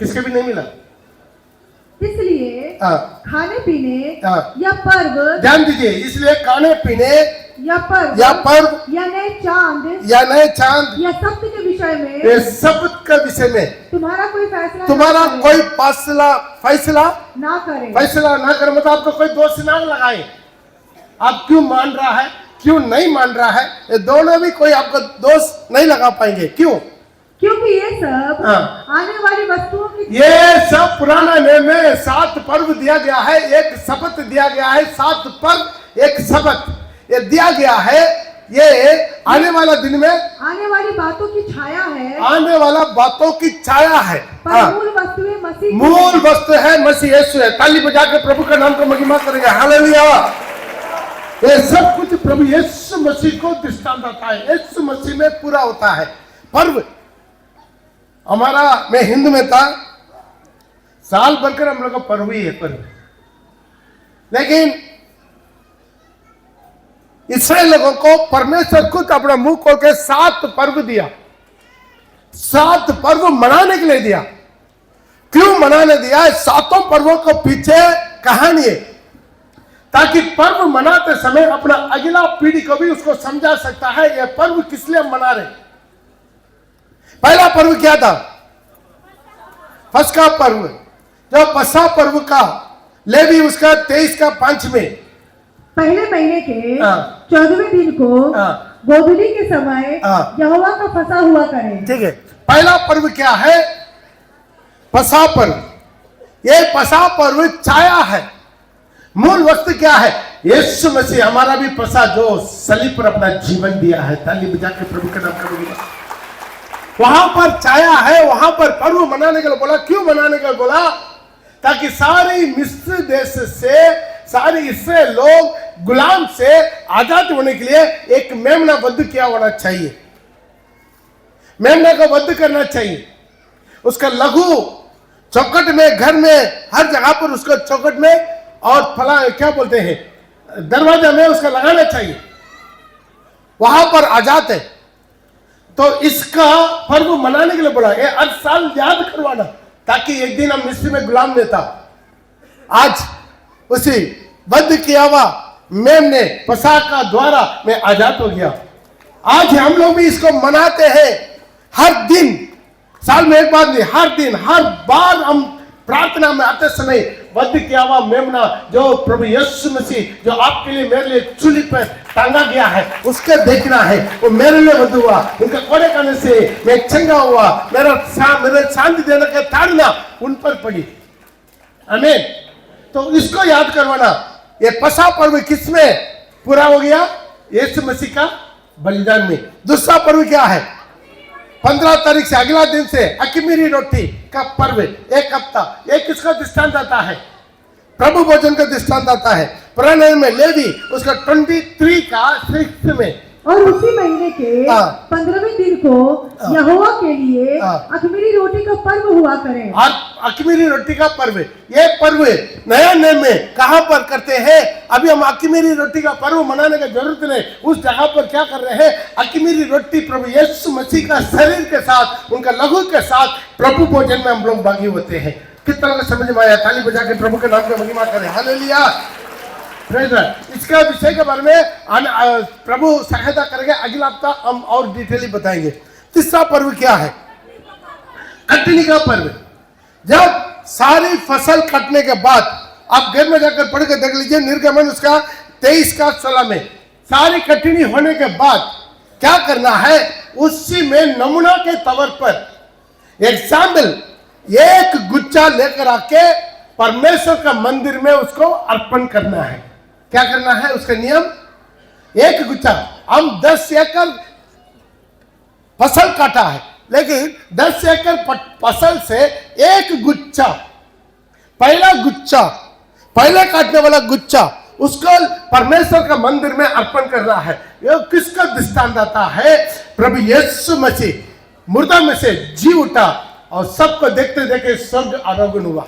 किसके भी नहीं मिला। इसलिए खाने पीने या पर्व, ध्यान दीजिए, इसलिए खाने पीने या पर्व या नए चांद या शब्द के विषय में, ये शब्द के विषय में तुम्हारा कोई फैसला ना करे। मतलब आपको कोई दोष ना लगाए। आप क्यों मान रहा है, क्यों नहीं मान रहा है, ये दोनों भी कोई आपको दोष नहीं लगा पाएंगे। क्यों? क्योंकि ये सब आने वाली वस्तुओं की, ये सब पुराना नियम में 7 पर्व दिया गया है, एक शपथ दिया गया है, 7 पर्व एक शपथ ये दिया गया है। ये आने वाला दिन में आने वाली बातों की छाया है, आने वाला बातों की छाया है, पर मूल वस्तु है मसीह, मूल वस्तु है मसीह यीशु है। ताली बजा के प्रभु का नाम को महिमा करेंगे। हालेलुया। ये सब कुछ प्रभु यीशु मसीह को दृष्टांत आता है, यीशु मसीह में पूरा होता है। पर्व हमारा, मैं हिंदू में था, साल भरकर हम लोग का पर्व ही है पर्व। लेकिन इस्राएल लोगों को परमेश्वर खुद अपना मुंह खोल के 7 पर्व दिया, 7 पर्व मनाने के लिए दिया। क्यों मनाने दिया? 7 पर्वों को पीछे कहानी है, ताकि पर्व मनाते समय अपना अगला पीढ़ी को भी उसको समझा सकता है यह पर्व किस लिए मना रहे। पहला पर्व क्या था? फसका पर्व, जो पसा पर्व का लेवी उसका 23 का 5 में पहले महीने के 14वें दिन को गोधूली के समय यहोवा का फसा हुआ करें। ठीक है, पहला पर्व क्या है? पसा पर्व। ये पसा पर्व छाया है, मूल वस्तु क्या है? यीशु मसीह हमारा भी पसा, जो सलीब पर अपना जीवन दिया है। ताली बजा के प्रभु का नाम करेंगे। वहां पर छाया है, वहां पर पर्व मनाने के लिए बोला। क्यों मनाने के लिए बोला? ताकि सारी मिस्र देश से, सारे इस्राएल लोग गुलाम से आजाद होने के लिए एक मेमना वध किया होना चाहिए, मेमना को वध करना चाहिए। उसका लघु चौखट में, घर में, हर जगह पर उसको चौखट में और फला क्या बोलते हैं, दरवाजा में उसका लगाना चाहिए। वहां पर आजाद है, तो इसका पर्व मनाने के लिए बोला। ये हर साल याद करवाना, ताकि एक दिन हम मिस्र में गुलाम में था, आज उसी वध किया हुआ मेमने पसा का द्वारा मैं आजाद हो गया। आज हम लोग भी इसको मनाते हैं, हर दिन, साल में एक बार नहीं, हर दिन, हर बार हम प्रार्थना में आते समय वध किया हुआ मेमना, जो प्रभु यीशु मसीह, जो आपके लिए मेरे लिए चूल्हे पर टांगा गया है, उसके देखना है। वो मेरे लिए वध हुआ, उनका कोड़े करने से मैं चंगा हुआ, मेरे शांति देने का ताड़ना उन पर पड़ी। आमीन। तो इसको याद करवाना। ये पसा पर्व किसमें पूरा हो गया? यीशु मसीह का बलिदान में। दूसरा पर्व क्या है? 15 तारीख से अगला दिन से अखमीरी रोटी का पर्व, एक हफ्ता। एक किसका दृष्टांत आता है? प्रभु भोजन का दृष्टांत आता है। पुराने में लेवी उसका 23 का 6 में, और उसी महीने के 15वें दिन को यहोवा के लिए अखमीरी रोटी का पर्व हुआ करें। अखमीरी रोटी का पर्व, ये पर्व नया नियम में कहां पर करते हैं? अभी हम अखमीरी रोटी का पर्व मनाने की जरूरत नहीं। उस जगह पर क्या कर रहे हैं? अखमीरी रोटी प्रभु यीशु मसीह का शरीर के साथ, उनका लहू के साथ प्रभु भोजन में हम लोग भागी होते हैं। किस तरह से समझ में आया? ताली बजा के प्रभु के नाम का महिमा करें। हालेलुया। इसका विषय के बारे में प्रभु सहायता करेंगे। अगला हफ्ता हम और डिटेली बताएंगे। तीसरा पर्व क्या है? कटनी का पर्व। जब सारी फसल कटने के बाद, आप घर में जाकर पढ़ के देख लीजिए, निर्गमन उसका 23 का 16 में, सारी कटनी होने के बाद क्या करना है? उसी में नमूना के तौर पर एग्जाम्पल एक गुच्छा लेकर आके परमेश्वर का मंदिर में उसको अर्पण करना है। क्या करना है? उसका नियम, एक गुच्छा। हम 10 एकड़ फसल काटा है, लेकिन 10 एकड़ फसल से एक गुच्छा, पहले काटने वाला गुच्छा, उसको परमेश्वर का मंदिर में अर्पण करना है। ये किसका दृष्टांत आता है? प्रभु यीशु मसीह मुर्दा में से जी उठा और सबको देखते देखते स्वर्ग आरोहण हुआ।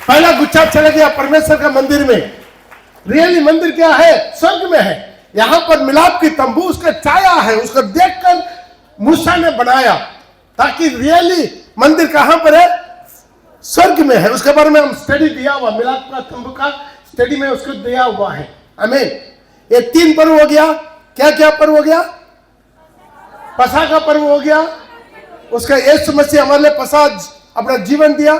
पहला गुच्छा चला गया परमेश्वर का मंदिर में। रियली मंदिर क्या है? स्वर्ग में है। यहां पर मिलाप की तंबू उसका छाया है, उसको देखकर मूसा ने बनाया, ताकि रियली मंदिर कहां पर है? स्वर्ग में है। उसके बारे में हम स्टडी दिया हुआ, मिलाद का तंबू का स्टडी में उसको दिया हुआ है। आमीन। ये 3 पर्व हो गया। क्या क्या पर्व हो गया? पसा का पर्व हो गया, उसका यीशु मसीह हमारे लिए पसा अपना जीवन दिया,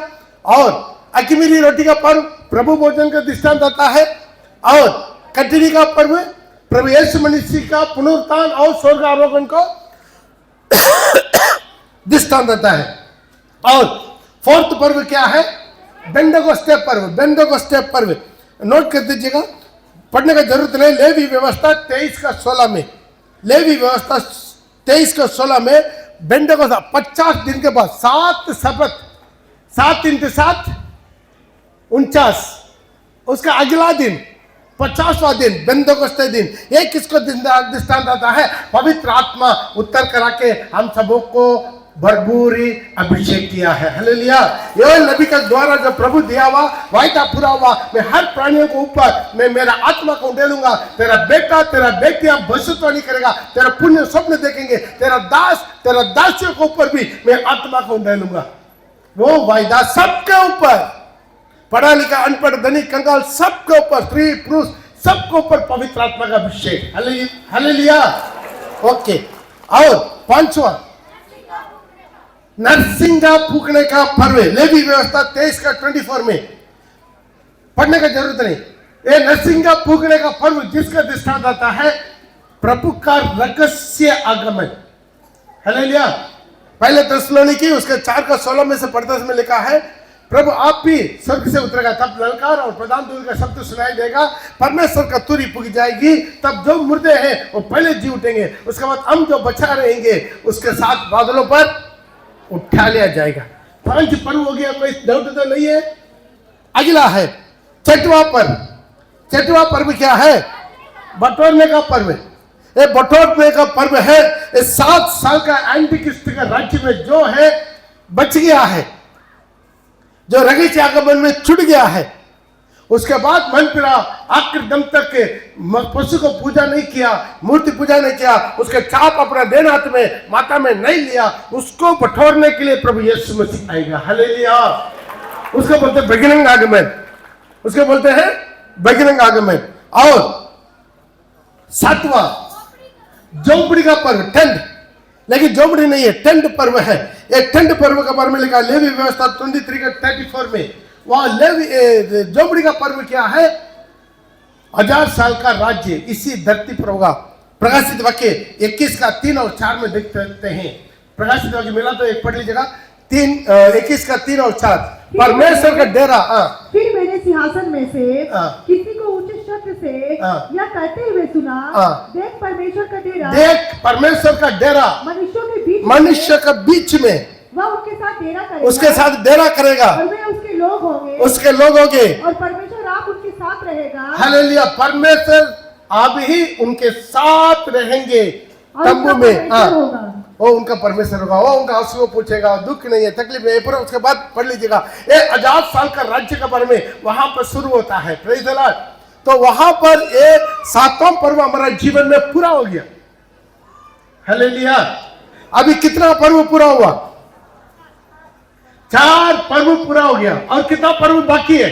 और अखमीरी रोटी का पर्व प्रभु भोजन का दृष्टांत आता है, और कटोरी का पर्व प्रभु यीशु मसीह का पुनरुत्थान और स्वर्ग आरोहण को दृष्टांत आता है। और 4th पर्व क्या है? बेंटेकोस्ते पर्व। बेंटेकोस्ते पर्व नोट कर दीजिएगा, पढ़ने का जरूरत नहीं। लेवी व्यवस्था 23 का 16 में, लेवी व्यवस्था 23 का 16 में बेंटेकोस्ते 50 दिन के बाद 7 सबत, 7 × 7 49, उसका अगला दिन 50वां दिन बेंटेकोस्ते दिन। ये किसको दृष्टांत आता है? पवित्र आत्मा उतर करा के हम सबों को भरपूरी अभिषेक किया है। हालेलुया। योएल नबी के द्वारा जो प्रभु दिया हुआ वायदा पूरा हुआ, मैं हर प्राणियों को ऊपर मैं मेरा आत्मा को डालूंगा, तेरा बेटा तेरा बेटियां भविष्यवाणी करेगा, तेरा पुण्य स्वप्न देखेंगे, तेरा दास तेरा दासियों के ऊपर भी मैं आत्मा को डालूंगा। वो वायदा सबके ऊपर, पढ़ा लिखा अनपढ़ धनिक कंगाल सबके ऊपर, स्त्री पुरुष सबके ऊपर पवित्र आत्मा का अभिषेक। हालेलुया। ओके। और 5वां नरसिंगा फूकने का पर्व, लेवी व्यवस्था 23 का 24 में, पढ़ने का जरूरत नहीं। ये नरसिंगा फूकने का पर्व जिसका दृष्टांत आता है प्रभु का रहस्य आगमन। हालेलुया। पहले थिस्सलुनीकी उसके 4 का 16 में से पढ़ते समय लिखा है, प्रभु आप भी स्वर्ग से उतरेगा, तब ललकार और प्रधान दूत का शब्द सुनाई देगा, परमेश्वर का तुरी फूकी जाएगी, तब जो मुर्दे हैं वो पहले जी उठेंगे, उसके बाद हम जो बचा रहेंगे उसके साथ बादलों पर उठा लिया जाएगा। 5 पर्व हो गया, कोई डाउट तो नहीं है। अगला है 6वां पर्व। 6वां पर्व क्या है? बटोरने का पर्व। ये बटोरने का पर्व है। 7 साल का एंटिक्रिस्ट का राज्य में जो है बच गया है, जो रगीच आगमन में छुट गया है, उसके बाद मन फिरा आखिर दम तक के पशु को पूजा नहीं किया, मूर्ति पूजा नहीं किया, उसके चाप अपना देन हाथ में माता में नहीं लिया, उसको बटोरने के लिए प्रभु यीशु मसीह आएगा। हालेलुया। उसको बोलते हैं बहिरंग आगमन, उसको बोलते हैं बहिरंग आगमन। और 7वां झोंपड़ी का पर्व, टेंट, लेकिन झोंपड़ी नहीं है, टेंट पर्व है। एक टेंट पर्व का बारे में लिखा लेवी व्यवस्था 23 का 34 में। वहां लेवी झोंपड़ी का पर्व क्या है? 1000 साल का राज्य इसी धरती पर होगा। प्रकाशित वाक्य 21 का 3 और 4 में देखते हैं। प्रकाशित वाक्य मिला तो एक पढ़ लीजिएगा, 21 का 3 और 4। परमेश्वर का डेरा। फिर मैंने सिंहासन में से किसी को ऊंचे शब्द से यह कहते हुए सुना, देख परमेश्वर का डेरा, देख परमेश्वर का डेरा मनुष्य के बीच में, वह उनके साथ डेरा करेगा, उसके साथ डेरा करेगा, और वे उसके लोग होंगे, उसके लोग होंगे, और परमेश्वर आप उनके साथ रहेगा। हालेलुया। परमेश्वर आप ही उनके साथ रहेंगे तंबू में। वो उनका परमेश्वर होगा, वो उनका आंसू पूछेगा, दुख नहीं है, तकलीफ नहीं है। पर उसके बाद पढ़ लीजिएगा, ये 1000 साल का राज्य के बारे में वहां पर शुरू होता है। Praise the Lord. तो वहां पर ये 7वां पर्व हमारा जीवन में पूरा हो गया। हालेलुया। अभी कितना पर्व पूरा हुआ? 4 पर्व पूरा हो गया, और कितना पर्व बाकी है?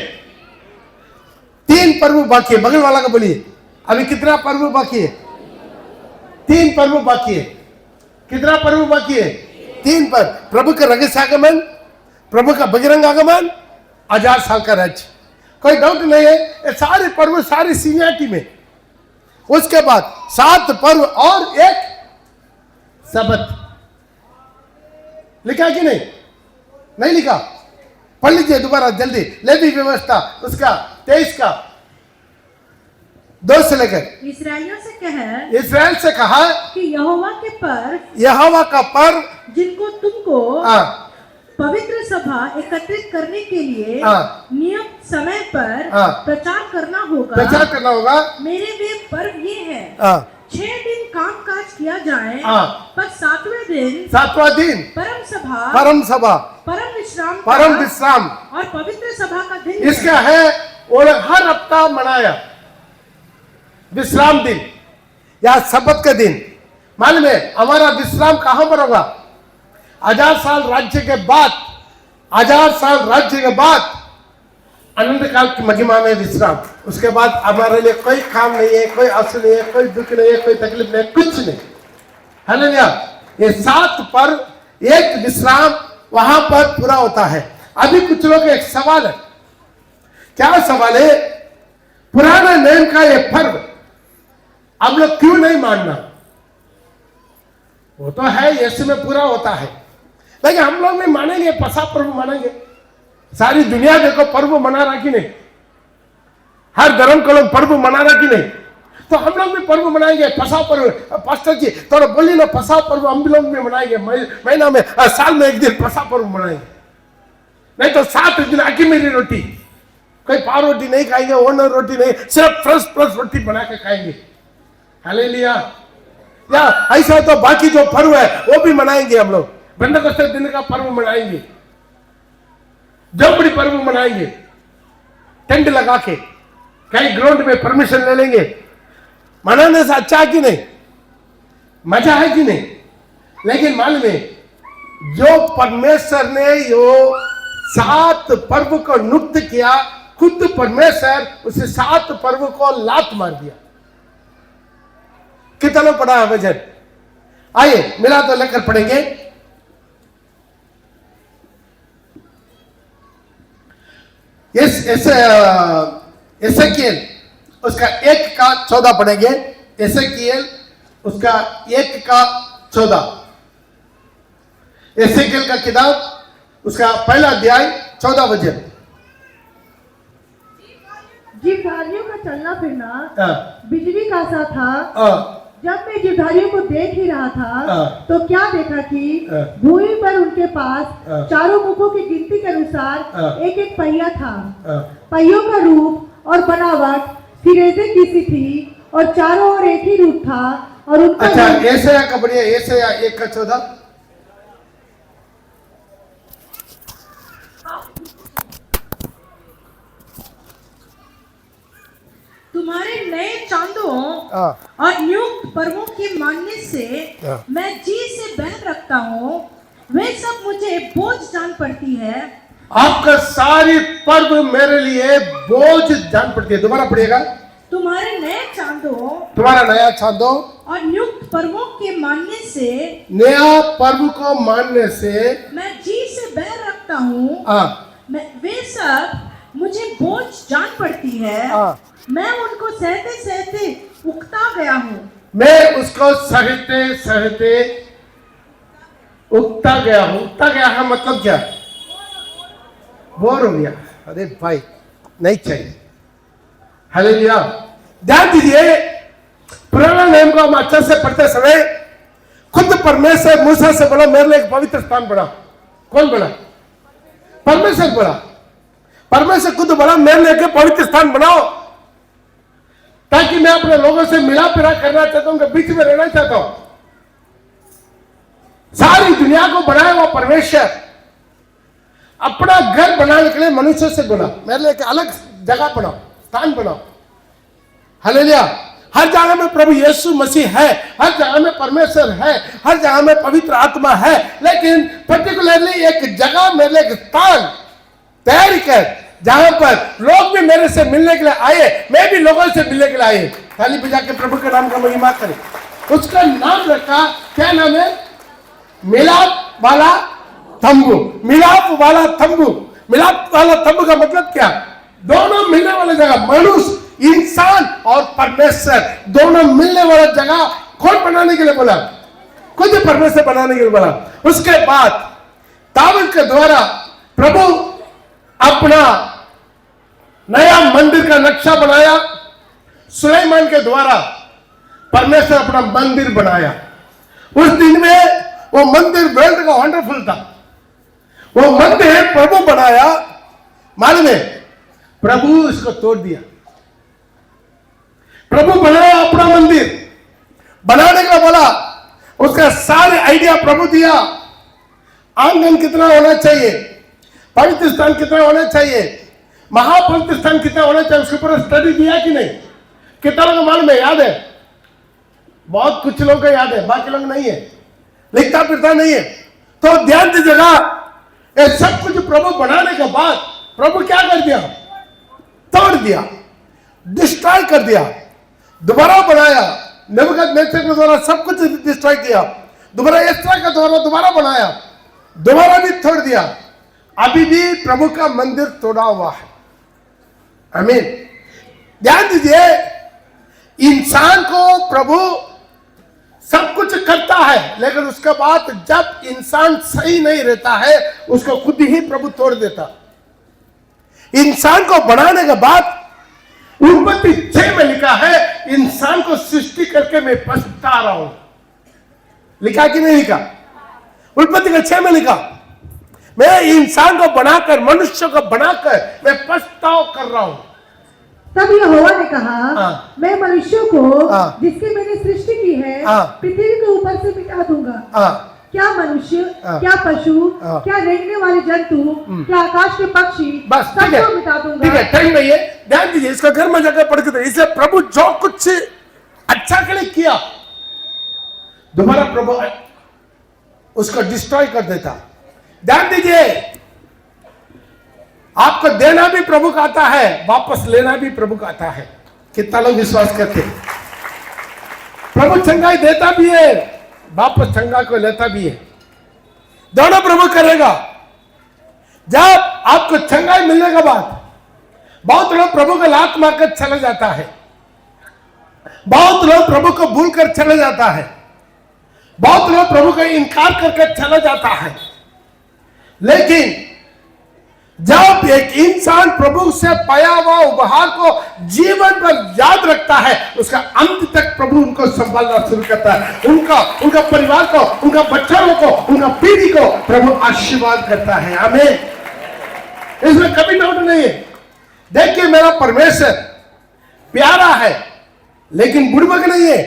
3 पर्व बाकी है। बगल वाला का बोलिए, अभी कितना पर्व बाकी है? 3 पर्व बाकी है। कितना पर्व बाकी है? 3 पर। प्रभु का रहस्य आगमन, प्रभु का बहिरंग आगमन, 1000 साल का राज्य। कोई डाउट नहीं है, ये सारे पर्व सारी सीनियरिटी में। उसके बाद 7 पर्व और एक सबत। लिखा कि नहीं? नहीं लिखा? पढ़ लीजिए दोबारा जल्दी। लेवी व्यवस्था उसका 23 का 2 से लेकर इस्राएलियों इसराइल से कहा कि यहोवा के पर्व, यहोवा का पर्व जिनको तुमको पवित्र सभा एकत्रित करने के लिए नियम समय पर प्रचार करना होगा, मेरे वे पर्व ये है, 6 दिन काम काज किया जाए, पर 7वां दिन परम सभा, परम विश्राम और पवित्र सभा का दिन इसका है। और हर हफ्ता मनाया विश्राम दिन या सबत का दिन। मालूम है हमारा विश्राम कहां पर होगा? 1000 साल राज्य के बाद अनंत काल की महिमा में विश्राम। उसके बाद हमारे लिए कोई काम नहीं है, कोई अवसर नहीं है, कोई दुख नहीं है, कोई तकलीफ नहीं है, कुछ नहीं। हालेलुया। ये 7 पर्व एक विश्राम वहां पर पूरा होता है। अभी कुछ लोग एक सवाल है, क्या सवाल है? पुराने नियम का ये पर्व हम लोग क्यों नहीं मानना? वो तो है यीशु में पूरा होता है, लेकिन हम लोग नहीं मानेंगे, पसा पर्व मानेंगे। सारी दुनिया देखो पर्व मना रहा कि नहीं, हर धर्म के लोग पर्व मना रहा कि नहीं, तो हम लोग भी पर्व मनाएंगे। पसा पर्व, पास्टर जी थोड़ा बोलिए ना, पसा पर्व हम लोग भी मनाएंगे। महीना में, साल में एक दिन पसा पर्व मनाएंगे। नहीं तो 7 दिन आकी मेरी रोटी, कोई पाव रोटी नहीं खाएंगे, ओनर रोटी नहीं, सिर्फ फ्रेश रोटी बना के खाएंगे। हालेलुया। या ऐसा तो बाकी जो पर्व है वो भी मनाएंगे हम लोग। पेंटेकोस्ते दिन का पर्व मनाएंगे, झोपड़ी पर्व मनाएंगे, टेंट लगा के कहीं ग्राउंड में परमिशन ले लेंगे। मनाने से अच्छा है कि नहीं? मजा है कि नहीं? लेकिन मालूम है, जो परमेश्वर ने यो 7 पर्व को नियुक्त किया, खुद परमेश्वर उस 7 पर्व को लात मार दिया। कितना पड़ा है वजन? आइए मिला तो लेकर पढ़ेंगे। एसेकिएल उसका 1 का 14 पढ़ेंगे। एसेकिएल उसका 1 का 14। एसेकिएल का किताब उसका पहला अध्याय 14 वचन। जीवधारियों का चलना फिरना बिजली का सा था। जब मैं जीवधारियों को देख ही रहा था तो क्या देखा कि भूमि पर उनके पास चारों मुखों की गिनती के अनुसार एक एक पहिया था। पहियों का रूप और बनावट फिरेजे की सी थी और चारों ओर एक ही रूप था। और उनका अच्छा, ऐसे का बढ़िया, ऐसे 1 का 14। तुम्हारे नए चांदों और नियुक्त पर्वों के मानने से मैं जी से बैर रखता हूँ। वे सब मुझे बोझ जान पड़ती है। आपका सारी पर्व मेरे लिए बोझ जान पड़ती है। दोबारा पढ़िएगा। तुम्हारे नए चांदों, तुम्हारा नया चांदों और नियुक्त पर्वों के मानने से, नया पर्व को मानने से मैं जी से बैर रखता हूँ। वे सब मुझे बोझ जान पड़ती है। मैं उनको सहते सहते उकता गया हूँ। मैं उसको सहते सहते उकता गया हूँ। उकता गया है मतलब क्या? बोर हो गया। अरे भाई नहीं चाहिए। हालेलुया। ध्यान दीजिए, पुराना नियम को हम अच्छे से पढ़ते समय खुद परमेश्वर मूसा से बोला, मेरे लिए एक पवित्र स्थान बना। कौन बना? परमेश्वर बना। परमेश्वर खुद बोला, मेरे लिए एक पवित्र स्थान बनाओ ताकि मैं अपने लोगों से मिला पिला करना चाहता हूं, बीच में रहना चाहता हूं। सारी दुनिया को बनाया हुआ परमेश्वर अपना घर बनाने के लिए मनुष्य से बोला, मेरे लिए एक अलग जगह बनाओ, स्थान बनाओ। हालेलुया। हर जगह में प्रभु यीशु मसीह है, हर जगह में परमेश्वर है, हर जगह में पवित्र आत्मा है, लेकिन पर्टिकुलरली एक जगह मेरे लिए एक स्थान तैयार कर जहां पर लोग भी मेरे से मिलने के लिए आए, मैं भी लोगों से मिलने के लिए आए। ताली बजा के प्रभु के नाम का महिमा करें। उसका नाम रखा, क्या नाम है? मिलाप वाला तंबू। मिलाप वाला तंबू। मिलाप वाला तंबू का मतलब क्या? दोनों मिलने वाली जगह, मनुष्य, इंसान और परमेश्वर दोनों मिलने वाला जगह कौन बनाने के लिए बोला? खुद परमेश्वर बनाने के लिए बोला। उसके बाद दाऊद के द्वारा प्रभु अपना नया मंदिर का नक्शा बनाया। सुलेमान के द्वारा परमेश्वर अपना मंदिर बनाया। उस दिन में वो मंदिर वर्ल्ड का वंडरफुल था। वो मंदिर प्रभु बनाया, मालूम है? प्रभु इसको तोड़ दिया। प्रभु बनाया अपना मंदिर, बनाने का बोला, उसका सारे आइडिया प्रभु दिया। आंगन कितना होना चाहिए, पवित्र स्थान कितना होना चाहिए, महापवित्र स्थान कितना होना चाहिए, उसके ऊपर स्टडी दिया कि नहीं? कितना लोगों को मालूम है? याद है? बहुत कुछ लोगों को याद है, बाकी लोग नहीं है, लिखता फिरता नहीं है। तो ध्यान दीजिएगा, ये सब कुछ प्रभु बनाने के बाद प्रभु क्या कर दिया? तोड़ दिया, डिस्ट्रॉय कर दिया, दोबारा बनाया। नबूकदनेस्सर के द्वारा सब कुछ डिस्ट्रॉय किया, दोबारा एस्रा के द्वारा दोबारा बनाया, दोबारा भी तोड़ दिया। अभी भी प्रभु का मंदिर तोड़ा हुआ है। आमीन। ध्यान दीजिए, इंसान को प्रभु सब कुछ करता है, लेकिन उसके बाद जब इंसान सही नहीं रहता है उसको खुद ही प्रभु तोड़ देता। इंसान को बनाने के बाद उत्पत्ति 6 में लिखा है, इंसान को सृष्टि करके मैं पछता रहा हूं। लिखा कि नहीं लिखा? उत्पत्ति के 6 में लिखा, मैं इंसान को बनाकर, मनुष्य को बनाकर मैं पछताव कर रहा हूं। तब यहोवा ने कहा, मैं मनुष्यों को जिसकी मैंने सृष्टि की है पृथ्वी के ऊपर से मिटा दूंगा। क्या मनुष्य, क्या पशु, क्या रेंगने वाले जंतु, क्या आकाश के पक्षी, बस सबको मिटा दूंगा। ठीक है, टाइम नहीं है, ध्यान दीजिए, इसका घर में जाकर पढ़ के। इसलिए प्रभु जो कुछ अच्छा के लिए किया, दोबारा प्रभु उसको डिस्ट्रॉय कर देता। ध्यान दीजिए, आपको देना भी प्रभु का आता है, वापस लेना भी प्रभु का आता है। कितना लोग विश्वास करते हैं? प्रभु चंगाई देता भी है, वापस चंगा को लेता भी है, दोनों प्रभु करेगा। जब आपको चंगाई मिलने के बाद बहुत लोग प्रभु को लात मारकर चले जाता है, बहुत लोग प्रभु को भूलकर चले जाता है, बहुत लोग प्रभु का इनकार करके चला जाता है। लेकिन जब एक इंसान प्रभु से पाया हुआ उपहार को जीवन भर याद रखता है, उसका अंत तक प्रभु उनको संभालना शुरू करता है। उनका परिवार को, उनका बच्चों को, उनका पीढ़ी को प्रभु आशीर्वाद करता है। आमीन। इसमें कभी डाउट नहीं है। देखिए, मेरा परमेश्वर प्यारा है लेकिन बुड़बक नहीं है।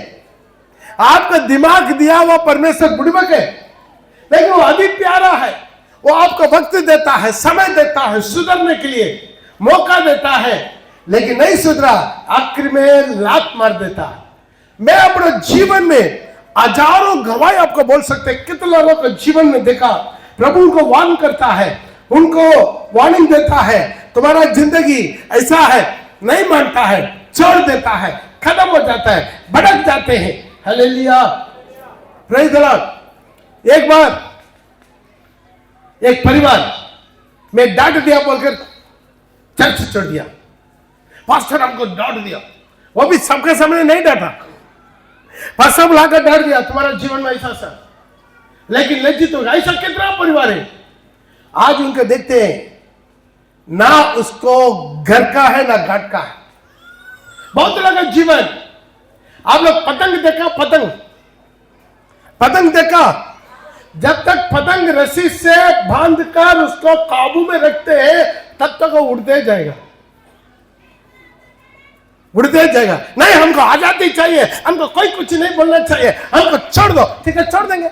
आपका दिमाग दिया हुआ परमेश्वर बुड़बक है, लेकिन वो अभी प्यारा है। वो आपको वक्त देता है, समय देता है, सुधरने के लिए मौका देता है, लेकिन नहीं सुधरा, आखिर में लात मार देता है। मैं अपने जीवन में हजारों गवाही आपको बोल सकते हैं, कितने लोगों को जीवन में देखा, प्रभु उनको वार्न करता है, उनको वार्निंग देता है, तुम्हारा जिंदगी ऐसा है, नहीं मानता है, छोड़ देता है, खत्म हो जाता है, भटक जाते हैं। Hallelujah, praise the Lord. एक बार एक परिवार में डांट दिया बोलकर चर्च छोड़ दिया, पास्टर हमको डांट दिया। वो भी सबके सामने नहीं डांटा, पास्टर बुलाकर डांट दिया, तुम्हारा जीवन में ऐसा सा, लेकिन लज्जित होगा। ऐसा कितना परिवार है आज उनके देखते हैं, ना उसको घर का है ना घाट का है। बहुत लोगों का जीवन, आप लोग पतंग देखा, पतंग देखा, जब तक पतंग रस्सी से बांधकर उसको काबू में रखते हैं तब तक वो उड़ते जाएगा, उड़ते जाएगा। नहीं, हमको आजादी चाहिए, हमको कोई कुछ नहीं बोलना चाहिए, हमको छोड़ दो। ठीक है, छोड़ देंगे,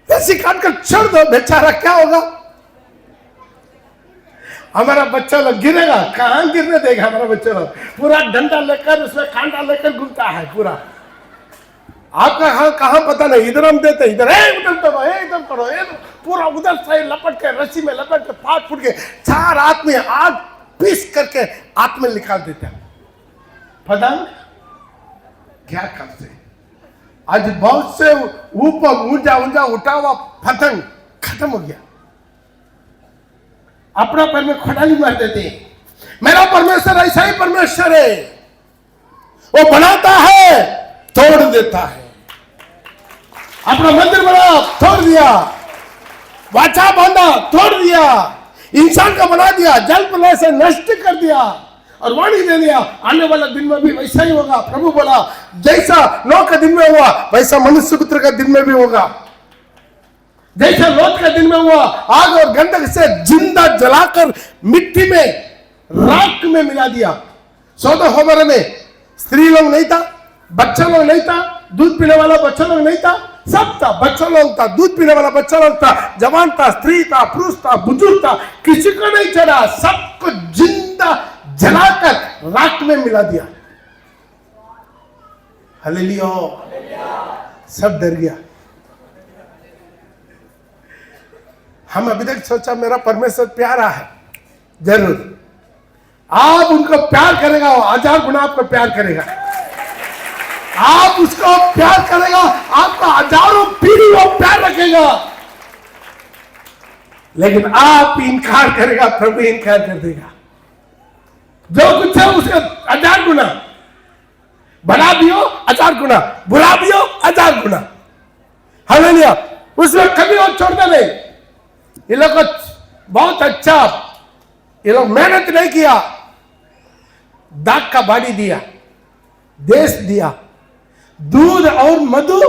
रस्सी काट कर छोड़ दो, बेचारा क्या होगा? हमारा बच्चा लोग गिरेगा, कहां गिरने देगा हमारा बच्चा लोग? पूरा डंडा लेकर, उसमें कांटा लेकर घूमता है पूरा। आपका कहां पता नहीं, इधर हम देते, इधर उधर करो, पूरा उधर से लपट के, रस्सी में लपट के, फाट फूट के 4 हाथ में आग पीस करके हाथ में निकाल देते हैं। पतंग क्या करते? आज बहुत से ऊपर ऊंचा उठा हुआ पतंग खत्म हो गया, अपना पैर में खड़ाली मार देते हैं। मेरा परमेश्वर ऐसा ही परमेश्वर है, वो बनाता है, तोड़ देता है। अपना मंदिर बना, तोड़ दिया, वाचा बांधा, तोड़ दिया, इंसान का बना दिया, जल प्रलय से नष्ट कर दिया और वाणी दे दिया, आने वाला दिन में भी वैसा ही होगा। प्रभु बोला, जैसा नोह के दिन में हुआ वैसा मनुष्य पुत्र का दिन में भी होगा। जैसा लोथ के दिन में हुआ, आग और गंधक से जिंदा जलाकर मिट्टी में, राख में मिला दिया। सोदोम गोमोरा में स्त्री लोग नहीं था, बच्चा लोग नहीं था, दूध पीने वाला बच्चा लोग नहीं था, सब था, बच्चा लोग था, दूध पीने वाला बच्चा लोग था, जवान था, स्त्री था, पुरुष था, बुजुर्ग था, किसी को नहीं चढ़ा, सबको जिंदा जलाकर राख में मिला दिया। हालेलुया, सब डर गया। हम अभी तक सोचा मेरा परमेश्वर प्यारा है, जरूर आप उनको प्यार करेगा, वो 1000 गुना आपको प्यार करेगा। आप उसको प्यार करेगा, आपका हजारों पीढ़ी वो प्यार रखेगा। लेकिन आप इनकार करेगा, प्रभु इनकार कर देगा। जो कुछ है उसका 1000 गुना, बना भी हो 1000 गुना, बुरा भी हो 1000 गुना। हालेलुया। उसमें कभी वो छोड़ता नहीं। ये लोग बहुत अच्छा, ये लोग मेहनत नहीं किया, दाग का बाड़ी दिया, देश दिया, दूध और मधु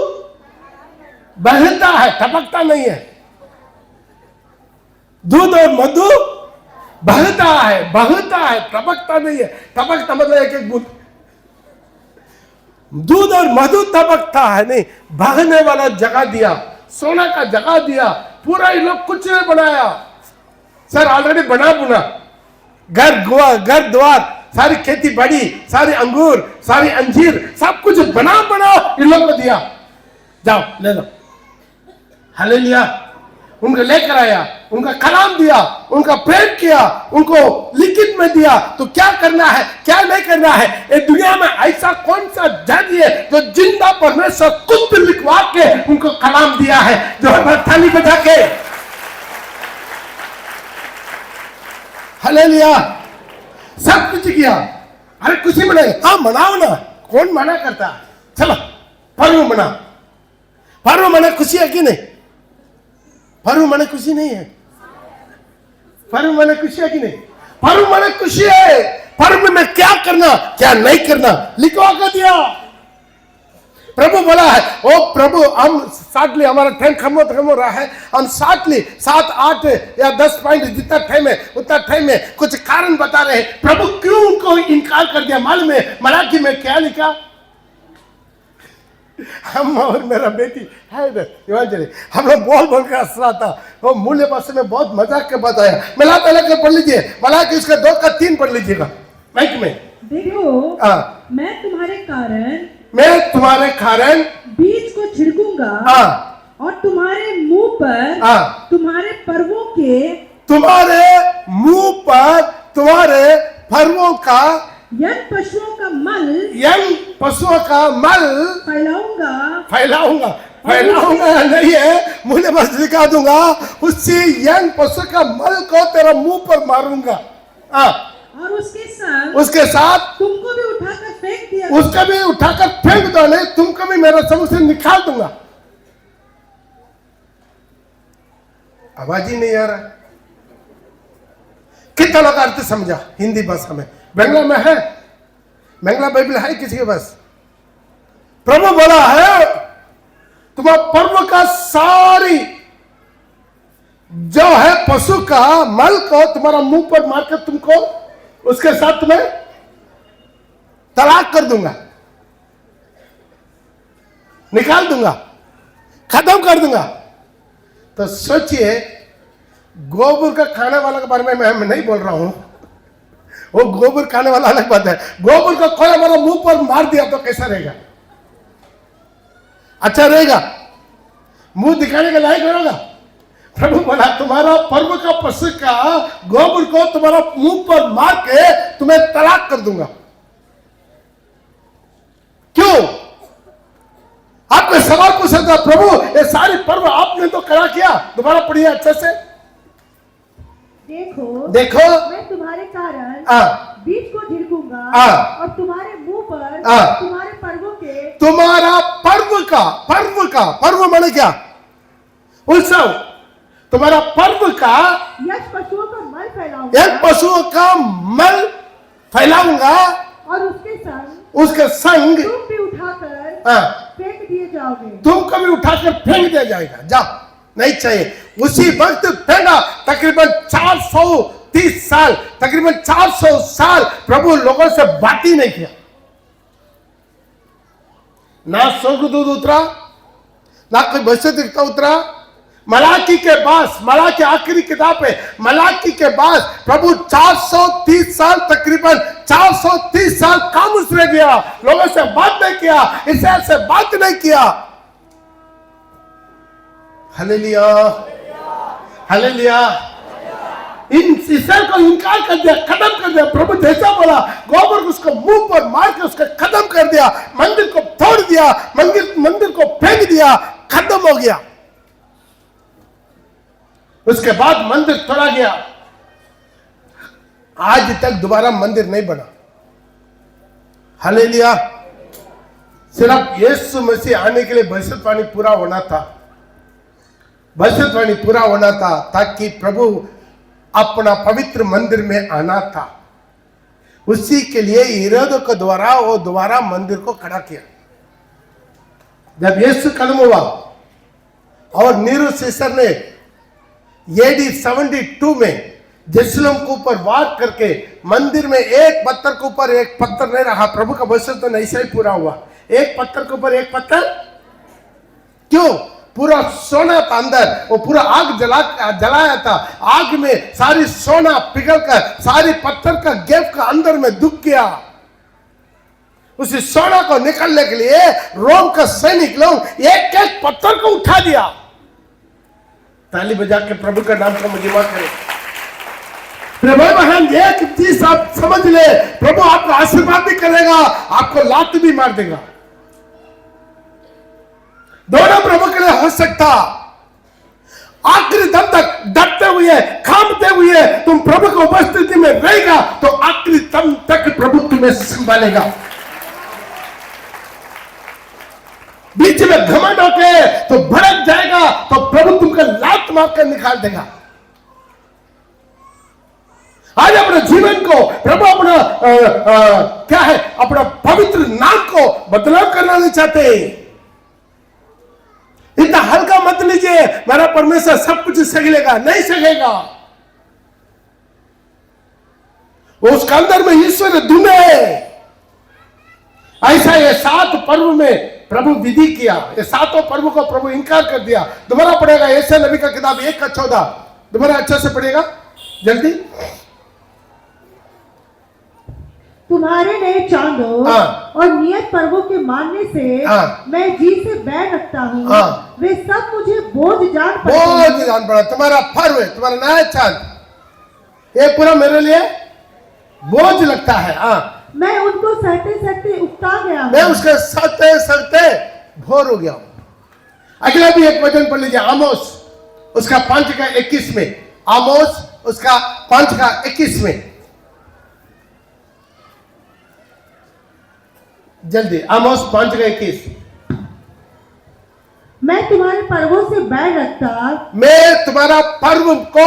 बहता है, टपकता नहीं है। दूध और मधु बहता है, टपकता नहीं है। टपकता मतलब एक एक बूंद। दूध और मधु टपकता है नहीं, बहने वाला जगह दिया, सोना का जगह दिया। पूरा ये लोग कुछ नहीं बनाया सर, ऑलरेडी बना बुना, घर द्वार, सारी खेती बाड़ी, सारी अंगूर, सारी अंजीर, सब कुछ बना इन लोगों को दिया, जाओ ले लो। हालेलुया। उनको लेकर आया, उनका कलाम दिया, उनका प्रेम किया, उनको लिखित में दिया। तो क्या करना है, क्या नहीं करना है? ये दुनिया में ऐसा कौन सा जज है जो जिंदा परमेश्वर खुद लिखवा के उनको कलाम दिया है, जो थाली बजा के। हालेलुया। सब कुछ किया। अरे खुशी मनाई, हाँ मनाओ ना, कौन मना करता? चलो पर्व मना। पर्व मना खुशी है कि नहीं? पर्व मना खुशी नहीं है? पर्व मना खुशी है कि नहीं? पर्व मना खुशी है। पर्व में क्या करना क्या नहीं करना लिखवा कर दिया। प्रभु बोला है, ओ प्रभु हम साटली, हमारा टाइम खत्म हो रहा है, हम साटली 7, 8 या 10 पॉइंट जितना टाइम है उतना टाइम में कुछ कारण बता रहे हैं। प्रभु क्यों उनको इनकार कर दिया मालूम है? मलाकी में क्या लिखा? हम और मेरा बेटी है हम लोग बोल कर हंस रहा था। वो मूल्य पास में बहुत मजाक के बताया। मिला पहले के पढ़ लीजिए, मलाकी उसका 2 का 3 पढ़ लीजिएगा माइक में। देखो मैं तुम्हारे कारण बीज को छिड़कूंगा और तुम्हारे मुंह पर तुम्हारे पर्वों का यंग पशुओं का मल फैलाऊंगा नहीं है, मुझे बस दिखा दूंगा। उसी यंग पशु का मल को तेरा मुंह पर मारूंगा और उसके साथ तुमको भी उठाकर फेंक दिया, उसका भी उठाकर फेंक दो, नहीं तुमको भी मेरा समूह से निकाल दूंगा। आवाज ही नहीं आ रहा। कितना लोग अर्थ समझा हिंदी भाषा में? बंगला में है? बंगला बाइबल है किसी के पास? प्रभु बोला है तुम्हारा पर्व का सारी जो है पशु का मल को तुम्हारा मुंह पर मारकर तुमको उसके साथ तुम्हें तलाक कर दूंगा, निकाल दूंगा, खत्म कर दूंगा। तो सोचिए, गोबर का खाने वाला के बारे में मैं नहीं बोल रहा हूं, वो गोबर खाने वाला अलग बात है। गोबर का कोई हमारा मुंह पर मार दिया तो कैसा रहेगा? अच्छा रहेगा? मुंह दिखाने के लायक रहेगा? प्रभु बोला तुम्हारा पर्व का पशु का गोबर को तुम्हारा मुंह पर मार के तुम्हें तलाक कर दूंगा। क्यों? आपने सवाल पूछ सकता, प्रभु ये सारी पर्व आपने तो करा किया। दोबारा पढ़िए अच्छे से। देखो मैं तुम्हारे कारण बीज को छिड़कूंगा और तुम्हारे मुंह पर तुम्हारे पर्वों के, तुम्हारा पर्व माने क्या? उत्सव। तुम्हारा पर्व का यश पशुओं का मल फैलाऊंगा, एक पशुओं का मल फैलाऊंगा और उसके संग तुम भी उठाकर फेंक दिए जाओगे, तुमको भी उठाकर फेंक दिया जाएगा। जाओ, नहीं चाहिए। उसी वक्त फेंका। तकरीबन 430 साल, तकरीबन 400 साल प्रभु लोगों से बात ही नहीं किया। ना स्वर्गदूत उतरा, ना कोई भविष्यद्वक्ता उतरा। मलाकी के बाद, मलाकी आखिरी किताब है, मलाकी के बाद प्रभु 430 साल, तकरीबन 430 साल खामोश रह गया। लोगों से बात नहीं किया, इसराइल से बात नहीं किया। हालेलुया। हालेलुया। इन ईश्वर को इनकार कर दिया, खत्म कर दिया। प्रभु जैसा बोला गोबर उसको मुंह पर मार के उसका खत्म कर दिया, मंदिर को तोड़ दिया, मंदिर को फेंक दिया, खत्म हो गया। उसके बाद मंदिर तोड़ा गया। आज तक दोबारा मंदिर नहीं बना। हालेलुया। सिर्फ यीशु मसीह आने के लिए भविष्यवाणी पूरा होना था, भविष्यवाणी पूरा होना था, ताकि प्रभु अपना पवित्र मंदिर में आना था। उसी के लिए हेरोद के द्वारा वो दोबारा मंदिर को खड़ा किया। जब यीशु खत्म हुआ और नीरो सीसर ने AD 72 में जेरूसलम के ऊपर वार करके मंदिर में एक पत्थर के ऊपर एक पत्थर नहीं रहा। प्रभु का वचन तो ऐसा ही पूरा हुआ, एक पत्थर के ऊपर एक पत्थर। क्यों? पूरा सोना था अंदर, वो पूरा आग जलाया था। आग में सारी सोना पिघलकर सारी पत्थर का गैप का अंदर में दुख गया। उसी सोना को निकालने के लिए रोम का सैनिक लोग एक एक पत्थर को उठा दिया। ताली बजा के प्रभु का नाम को महिमा करें। हम एक चीज आप समझ ले, प्रभु आपको आशीर्वाद भी करेगा, आपको लात भी मार देगा। दोनों प्रभु के लिए हो सकता। आखिरी दम तक डरते हुए कांपते हुए तुम प्रभु की उपस्थिति में रहेगा तो आखिरी दम तक प्रभु तुम्हें संभालेगा। बीच में घमंड होके तो भड़क जाएगा तो प्रभु तुमको लात मार कर निकाल देगा। आज अपने जीवन को प्रभु अपना क्या है, अपना पवित्र नाम को बदलाव करना नहीं चाहते। इतना हल्का मत लीजिए मेरा परमेश्वर सब कुछ सह लेगा, नहीं सहेगा। वो उसके अंदर में ईश्वर धुन है। ऐसा ये 7 पर्व में प्रभु विधि किया, ये 7 पर्व को प्रभु इनकार कर दिया। दोबारा पढ़ेगा यशायाह नबी का किताब 1:14, दोबारा अच्छे से पढ़ेगा जल्दी। तुम्हारे नए चांदों और नियत पर्वों के मानने से मैं जी से बैर रखता हूँ। वे सब मुझे बोझ जान पड़ा। तुम्हारा पर्व, तुम्हारा नया चांद, ये पूरा मेरे लिए बोझ लगता है। मैं उनको सहते सहते उकता गया हूँ। मैं उसके सहते सहते भोर हो गया हूँ। अगला भी एक वचन पढ़ लीजिए, आमोस उसका 5:21 में। आमोस उसका 5:21 में जल्दी। आमोस 5:21। मैं तुम्हारे पर्वों से बैर रखता, मैं तुम्हारा पर्व को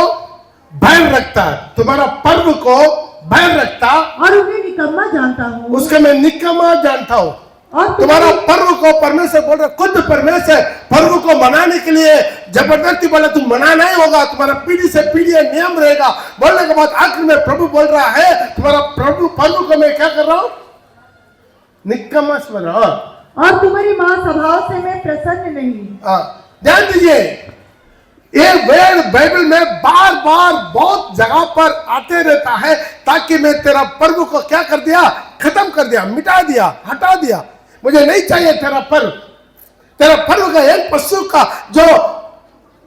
बैर रखता, तुम्हारा पर्व को बैर रखता और उन्हें निकम्मा जानता हूँ। उसके मैं निकम्मा जानता हूँ। और तुम्हारा पर्व को परमेश्वर बोल रहा, खुद परमेश्वर पर्व को मनाने के लिए जबरदस्ती बोला तुम मनाना ही होगा, तुम्हारा पीढ़ी से पीढ़ी नियम रहेगा। बोलने के बाद आखिर में प्रभु बोल रहा है तुम्हारा प्रभु पर्व को मैं क्या कर रहा हूँ, निकम्मा स्मरण। और तुम्हारी महासभाओं से मैं प्रसन्न नहीं। ध्यान दीजिए, ये वर्ड बाइबल में बार बार बहुत जगह पर आते रहता है, ताकि मैं तेरा पर्व को क्या कर दिया, खत्म कर दिया, मिटा दिया, हटा दिया। मुझे नहीं चाहिए तेरा पर्व। तेरा पर्व का एक पशु का जो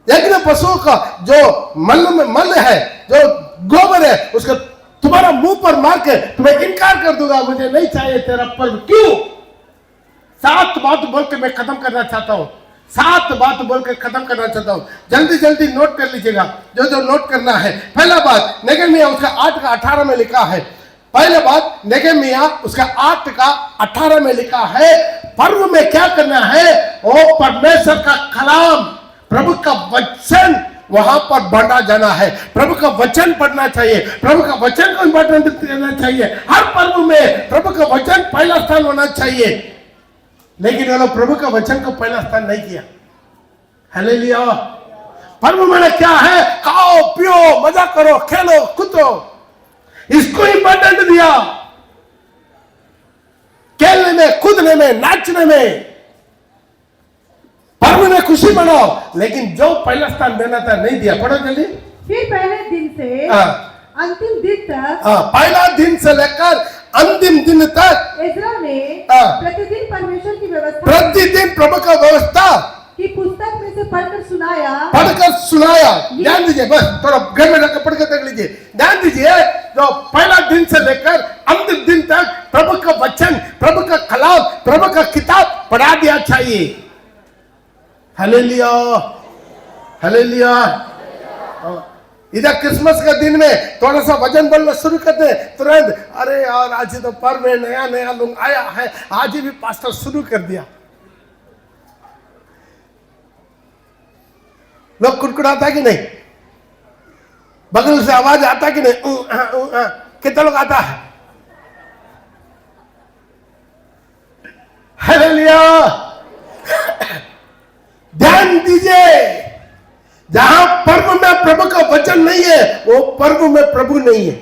यज्ञ पशु का जो मल है, जो गोबर है, उसका तुम्हारा मुंह पर मार के तुम्हें इनकार कर दूंगा। मुझे नहीं चाहिए तेरा पर्व। क्यों? 7 बात बोल के मैं खत्म करना चाहता हूं। 7 बात बोल के खत्म करना चाहता हूं। जल्दी जल्दी नोट कर लीजिएगा जो जो नोट करना है। पहला बात नेगेमिया उसका 8:18 में लिखा है। पहले बात नेगेमिया उसका 8:18 में लिखा है, पर्व में क्या करना है, वो परमेश्वर का कलाम, प्रभु का वचन वहां पर बढ़ा जाना है। प्रभु का वचन पढ़ना चाहिए, प्रभु का वचन को इंपॉर्टेंट देना चाहिए। हर पर्व में प्रभु का वचन पहला स्थान होना चाहिए। लेकिन वो लोग प्रभु का वचन को पहला स्थान नहीं किया। हालेलुया। पर्व में क्या है, खाओ पियो मजा करो खेलो कूदो, इसको इंपॉर्टेंट दिया। खेलने में कूदने में नाचने में पर्व में खुशी मनाओ, लेकिन जो पहला स्थान देना था नहीं दिया। पढ़ो जल्दी। फिर पहले दिन से अंतिम दिन तक, पहला दिन से लेकर अंतिम दिन तक इस्राएल ने प्रतिदिन परमेश्वर की व्यवस्था, प्रतिदिन प्रभु का व्यवस्था कि पुस्तक में से पढ़कर सुनाया ध्यान दीजिए, बस थोड़ा घर में जाकर पढ़कर देख लीजिए। ध्यान दीजिए, जो पहला दिन से लेकर अंतिम दिन तक प्रभु का वचन, प्रभु का कलाम, प्रभु का किताब पढ़ा दिया चाहिए। Hallelujah, hallelujah. इधर क्रिसमस के दिन में थोड़ा सा वचन बोलना शुरू कर दे, तुरंत अरे यार आज तो पर्व में नया नया लोग आया है, आज भी पास्टर शुरू कर दिया। लोग कुड़कुड़ाता कि नहीं? बगल से आवाज आता कि नहीं? कितना लोग आता है? हालेलुया। ध्यान दीजिए, जहां पर्व में प्रभु का वचन नहीं है वो पर्व में प्रभु नहीं है।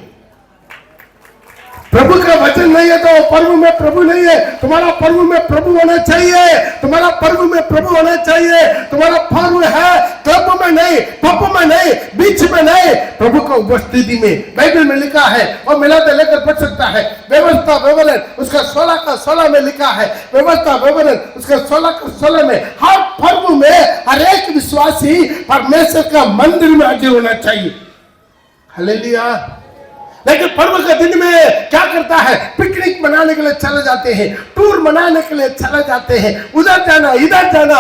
प्रभु का वचन नहीं है तो पर्व में प्रभु नहीं है। तुम्हारा पर्व में प्रभु होना चाहिए, तुम्हारा पर्व में प्रभु होना चाहिए। तुम्हारा पर्व है क्लब में नहीं, पब में नहीं, बीच में नहीं, प्रभु का उपस्थिति में। बाइबल में लिखा है और मिलाते लेकर पढ़ सकता है। व्यवस्था विवरण उसका 16 का 16 में लिखा है। व्यवस्था विवरण उसका 16 का 16 में हर पर्व में हर एक विश्वासी परमेश्वर का मंदिर में हाजिर होना चाहिए। हालेलुया। लेकिन पर्व के दिन में क्या करता है? पिकनिक मनाने के लिए चले जाते हैं, टूर मनाने के लिए चले जाते हैं, उधर जाना इधर जाना,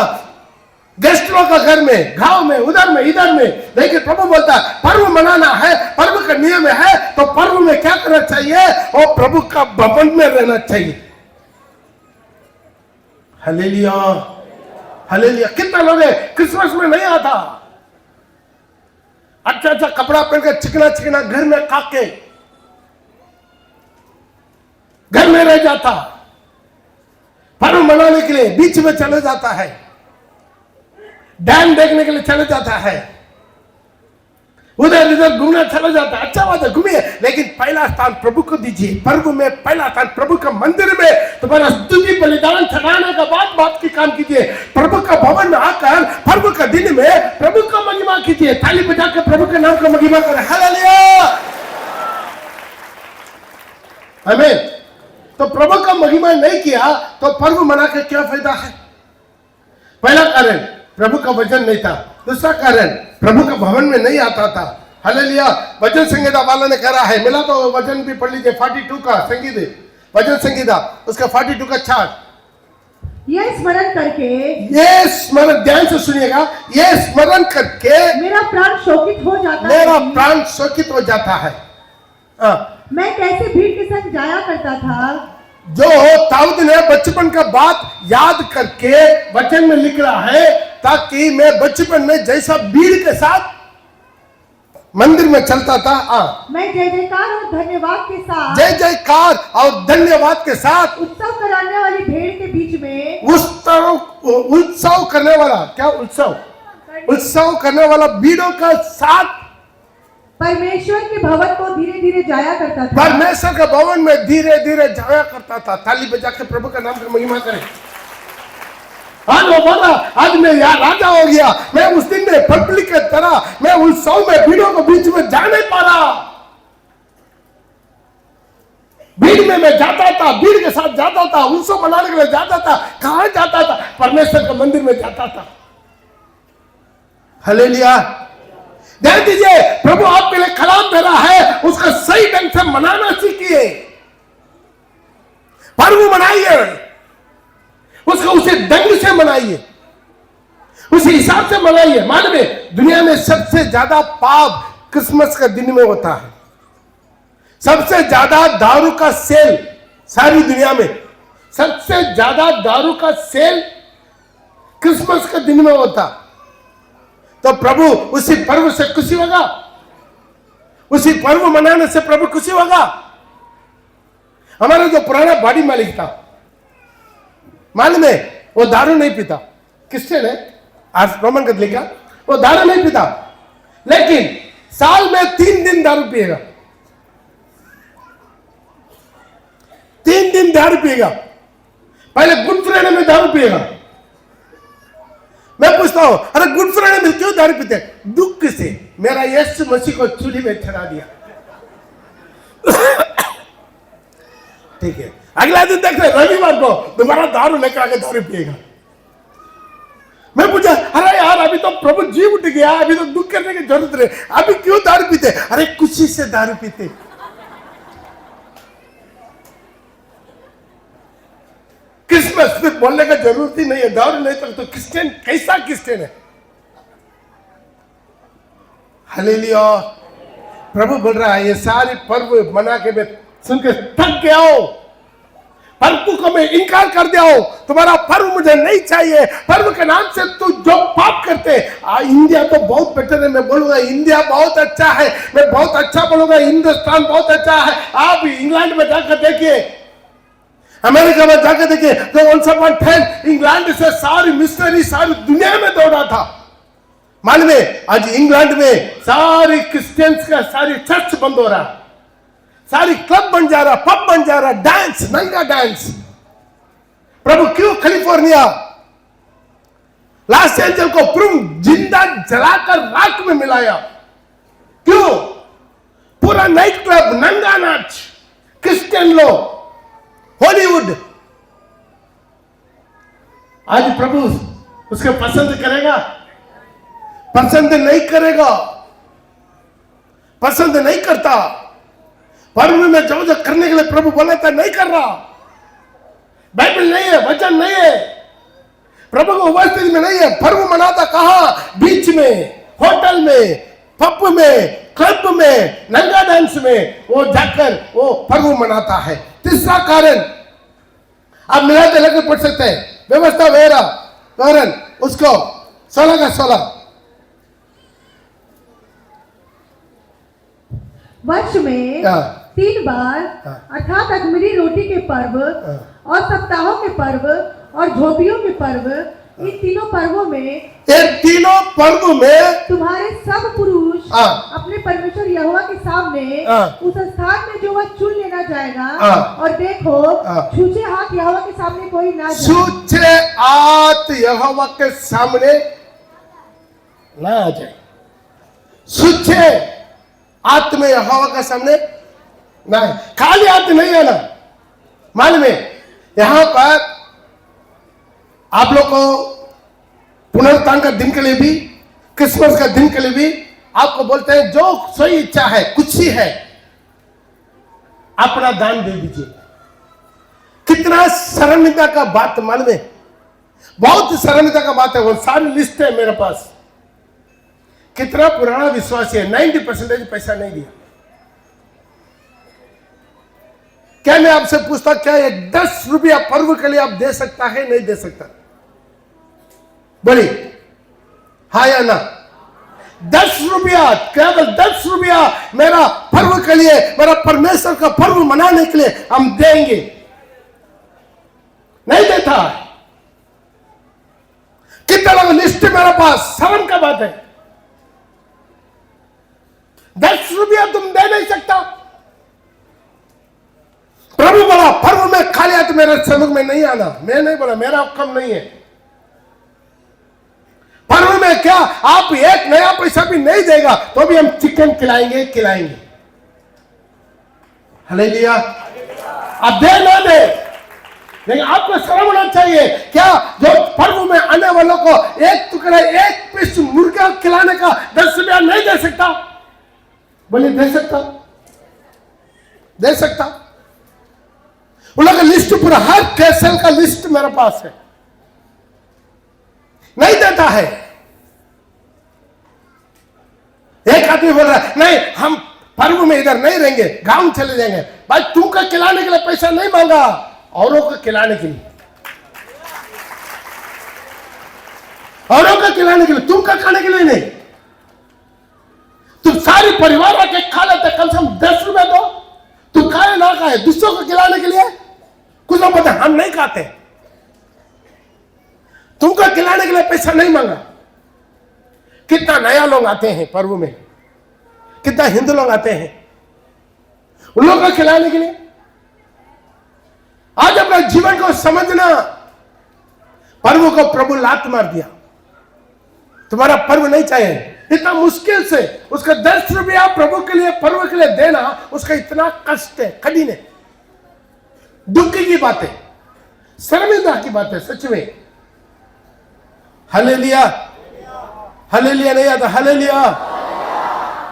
गेस्टों का घर में, गांव में, उधर में इधर में। लेकिन प्रभु बोलता है पर्व मनाना है, पर्व का नियम है तो पर्व में क्या करना चाहिए? और प्रभु का भवन में रहना चाहिए। Hallelujah, hallelujah. कितना लोग क्रिसमस में नहीं आता, अच्छा अच्छा कपड़ा पहनकर चिकना चिकना घर में खाके घर में रह जाता, पर्व मनाने के लिए बीच में चले जाता है, डैम देखने के लिए चले जाता है, उधर इधर घूमना चला जाता है। अच्छा बात है, घूमिए, लेकिन पहला स्थान प्रभु को दीजिए। पर्व में पहला स्थान प्रभु का मंदिर में तुम्हारा स्तुति बलिदान चढ़ाने का बात की काम कीजिए। प्रभु का भवन में आकर पर्व का दिन में प्रभु का महिमा कीजिए। ताली बजाकर प्रभु के नाम का महिमा करें। हालेलुया, आमीन। तो प्रभु का महिमा नहीं किया तो पर्व मना के क्या फायदा है? पहला कारण प्रभु का वचन नहीं था। दूसरा कारण प्रभु का भवन में नहीं आता था। हालेलुया। वचन संहिता वाला ने कहा है, मिला तो वचन भी पढ़ लीजिए 42 का संगीत, वचन संहिता उसका 42 का 4। ये स्मरण करके, ये स्मरण, ध्यान से सुनिएगा, ये स्मरण करके मेरा प्राण शोकित हो जाता है, मेरा प्राण शोकित हो जाता है। मैं कैसे भीड़ के संग जाया करता था। जो दाऊद ने बचपन का बात याद करके वचन में लिख रहा है, ताकि मैं बचपन में जैसा भीड़ के साथ मंदिर में चलता था, मैं जय जयकार और धन्यवाद के साथ, जय जयकार और धन्यवाद के साथ उत्सव कराने वाली भीड़ के बीच में, उत्सव करने वाला, क्या उत्सव करने वाला भीड़ों का साथ परमेश्वर के भवन को धीरे धीरे जाया करता था। परमेश्वर के भवन में धीरे धीरे जाया करता था। ताली बजा के प्रभु का नाम की महिमा करें। आज वो बोला, आज मैं यार राजा हो गया, मैं उस दिन में पब्लिक की तरह मैं उत्सव में भीड़ों के बीच में जा नहीं पा रहा। भीड़ में मैं जाता था, भीड़ के साथ जाता था, उत्सव मनाने के लिए जाता था। कहां जाता था? परमेश्वर के मंदिर में जाता था। हालेलुया। ध्यान दीजिए, प्रभु आपके लिए कलाम दे रहा है, उसका सही ढंग से मनाना सीखिए। पर्व मनाइए, उसको उसे ढंग से मनाइए, उसी हिसाब से मनाइए। मालूम है, दुनिया में सबसे ज्यादा पाप क्रिसमस के दिन में होता है। सबसे ज्यादा दारू का सेल सारी दुनिया में, सबसे ज्यादा दारू का सेल क्रिसमस के दिन में होता। तो प्रभु उसी पर्व से खुशी होगा, उसी पर्व मनाने से प्रभु खुशी होगा। हमारा जो पुराना बॉडी मालिक था, मालूम है, वो दारू नहीं पीता। क्रिश्चियन है, आज रोमन कैथोलिक का, वो दारू नहीं पीता, लेकिन साल में 3 दिन दारू पिएगा। 3 दिन दारू पिएगा। पहले गुड फ्राइडे में दारू पिएगा। मैं पूछता हूं, अरे गुड फ्राइडे में क्यों दारू पीते? दुख से मेरा यीशु मसीह को चूल्ही में चढ़ा दिया। ठीक है, अगला दिन देख रहे रविवार को दोबारा दारू लेकर आके दारू पिएगा। मैं पूछा, अरे यार अभी तो प्रभु जी उठ गया, अभी तो दुख करने की जरूरत नहीं, अभी क्यों दारू पीते? अरे खुशी से दारू पीते। क्रिसमस फिर बोलने का जरूरत ही नहीं है, दारू नहीं तो क्रिश्चियन कैसा क्रिश्चियन है? हालेलुया। प्रभु बोल रहा है ये सारे पर्व मना के मैं सुनकर थक गया हूं, पर्व को मैं इनकार कर दिया हूं, तुम्हारा पर्व मुझे नहीं चाहिए। पर्व के नाम से तू जो पाप करते। इंडिया तो बहुत बेटर है, मैं बोलूंगा इंडिया बहुत अच्छा है, मैं बहुत अच्छा बोलूंगा हिंदुस्तान बहुत अच्छा है। आप इंग्लैंड में जाकर देखिए, अमेरिका में जाकर देखिए, तो once upon a time England से सारी मिशनरी सारी दुनिया में दौड़ा था। मालूम है आज इंग्लैंड में सारी क्रिश्चियंस का सारी चर्च बंद हो रहा, सारी क्लब बन जा रहा, पब बन जा रहा, डांस, नंगा डांस। प्रभु क्यों कैलिफोर्निया लॉस एंजल्स को प्रभु जिंदा जलाकर राख में मिलाया? क्यों? पूरा नाइट क्लब, नंगा नाच, क्रिश्चियन लोग, हॉलीवुड। आज प्रभु उसके पसंद करेगा? पसंद नहीं करेगा, पसंद नहीं करता। पर्व में जो जो करने के लिए प्रभु बोला था नहीं कर रहा। बाइबल नहीं है, वचन नहीं है, प्रभु को उपस्थिति में नहीं है। पर्व मनाता कहां? बीच में, होटल में, पब में, क्लब में, नंगा डांस में वो जाकर वो पर्व मनाता है। तीसरा कारण आप मिलाते लेकर पढ़ सकते हैं, व्यवस्था वेरा कारण उसको 16 का 16 वर्ष में 3 बार अर्थात अखमीरी रोटी के पर्व और सप्ताहों के पर्व और झोपड़ियों के पर्व, इन तीनों पर्वों में तुम्हारे सब पुरुष अपने परमेश्वर यहोवा के सामने उस स्थान में जो वह चुन लेना जाएगा, और देखो छूछे हाथ यहोवा के सामने कोई ना जाए। छूछे हाथ यहोवा के सामने ना आ जाए। छूछे हाथ में यहोवा के सामने ना, खाली हाथ नहीं आना। मालूम है यहां पर आप लोग को पुनरुत्थान का दिन के लिए भी, क्रिसमस का दिन के लिए भी आपको बोलते हैं जो सही इच्छा है, कुछ ही है, अपना दान दे दीजिए। कितना शर्मिंदा का बात, मालूम है बहुत शर्मिंदा का बात है। वो सारी लिस्ट है मेरे पास। कितना पुराना विश्वासी है, 90% पैसा नहीं दिया। क्या मैं आपसे पूछता, क्या ये 10 रुपया पर्व के लिए आप दे सकता है? नहीं दे सकता? बोलिए हाँ या ना? 10 रुपया, केवल 10 रुपया मेरा पर्व के लिए, मेरा परमेश्वर का पर्व मनाने के लिए हम देंगे? नहीं देता। कितना लोग लिस्ट मेरे पास, शर्म का बात है। 10 रुपया तुम दे नहीं सकता। प्रभु बोला पर्व में खाली हाथ मेरे समुख में नहीं आना। मैं नहीं बोला, मेरा हुक्म नहीं है। पर्व में क्या आप एक नया पैसा भी नहीं देगा तो भी हम चिकन खिलाएंगे। हालेलुया। आप दे ना दे, लेकिन आपको शर्म होना चाहिए। क्या जो पर्व में आने वालों को एक टुकड़ा, एक पीस मुर्गा खिलाने का 10 रुपया नहीं दे सकता? बोले दे सकता, दे सकता। उन लोगों का लिस्ट पूरा, हर कैसल का लिस्ट मेरे पास है। नहीं देता है। एक आदमी बोल रहा है नहीं हम पर्व में इधर नहीं रहेंगे, गांव चले जाएंगे। भाई तुमको खिलाने के लिए पैसा नहीं मांगा, औरों को खिलाने के लिए, औरों को खिलाने के लिए, तुमको खाने के लिए नहीं। तुम सारी परिवार आके खा लेते, कम से कम 10 रुपए दो। तुम खाए ना खाए, दूसरों को खिलाने के लिए। कुछ लोग बोलते हम नहीं खाते, तुमको खिलाने के लिए पैसा नहीं मांगा। कितना नया लोग आते हैं पर्व में, कितना हिंदू लोग आते हैं उन लोगों को खिलाने के लिए। आज अपना जीवन को समझना, पर्व को प्रभु लात मार दिया। तुम्हारा पर्व नहीं चाहिए, इतना मुश्किल से उसका 10 रुपया प्रभु के लिए, पर्व के लिए देना, उसका इतना कष्ट है, कठिन है, दुख की बात है, शर्मिंदा की बात है। सच में हालेलुया, हालेलुया नहीं आता, हालेलुया,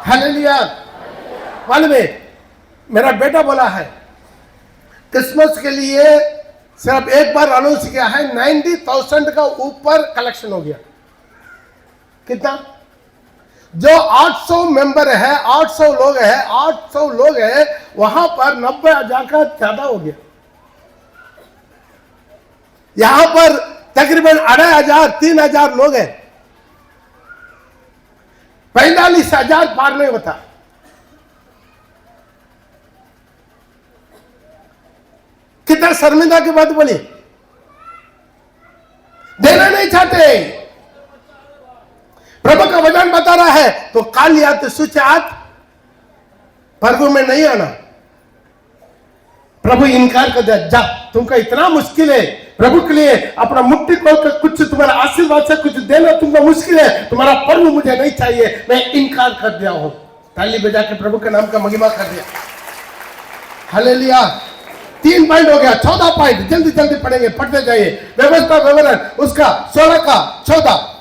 हालेलुया। मालूम है, मेरा बेटा बोला है क्रिसमस के लिए सिर्फ एक बार अनाउंस किया है, 90,000 का ऊपर कलेक्शन हो गया। कितना? जो 800 मेंबर है, 800 लोग है, 800 लोग है, वहां पर 90,000 का ज्यादा हो गया। यहां पर तकरीबन 2,500 3,000 लोग हैं, 45,000 पार नहीं होता। कितना शर्मिंदा की बात बोली, देना नहीं चाहते। प्रभु का वचन बता रहा है तो काल यात सुचात प्रभु में नहीं आना। प्रभु इनकार कर दिया, जा तुमका इतना मुश्किल है प्रभु के लिए अपना मुक्ति खोल कर कुछ तुम्हारा आशीर्वाद से कुछ देना तुमको मुश्किल है, तुम्हारा प्रभु मुझे नहीं चाहिए, मैं इनकार कर दिया हूं। ताली बजा के प्रभु के नाम का महिमा कर दिया। हालेलुया। 3 पॉइंट हो गया, 14 पॉइंट जल्दी जल्दी पढ़ेंगे, पढ़ते जाइए। व्यवस्था विवरण उसका 16 का 14।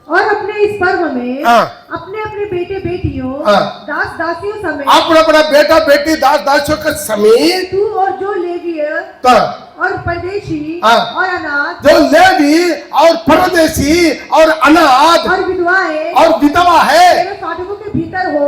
और अपने इस पर्व में अपने अपने बेटे बेटियों दास दासियों समेत, अपना बेटा बेटी दास दासियों के समेत, तू और जो लेवीय और परदेशी और अनाथ, जो लेवी और परदेशी और अनाथ और विधवाएं और विधवा है, तेरे फाटकों के भीतर हो,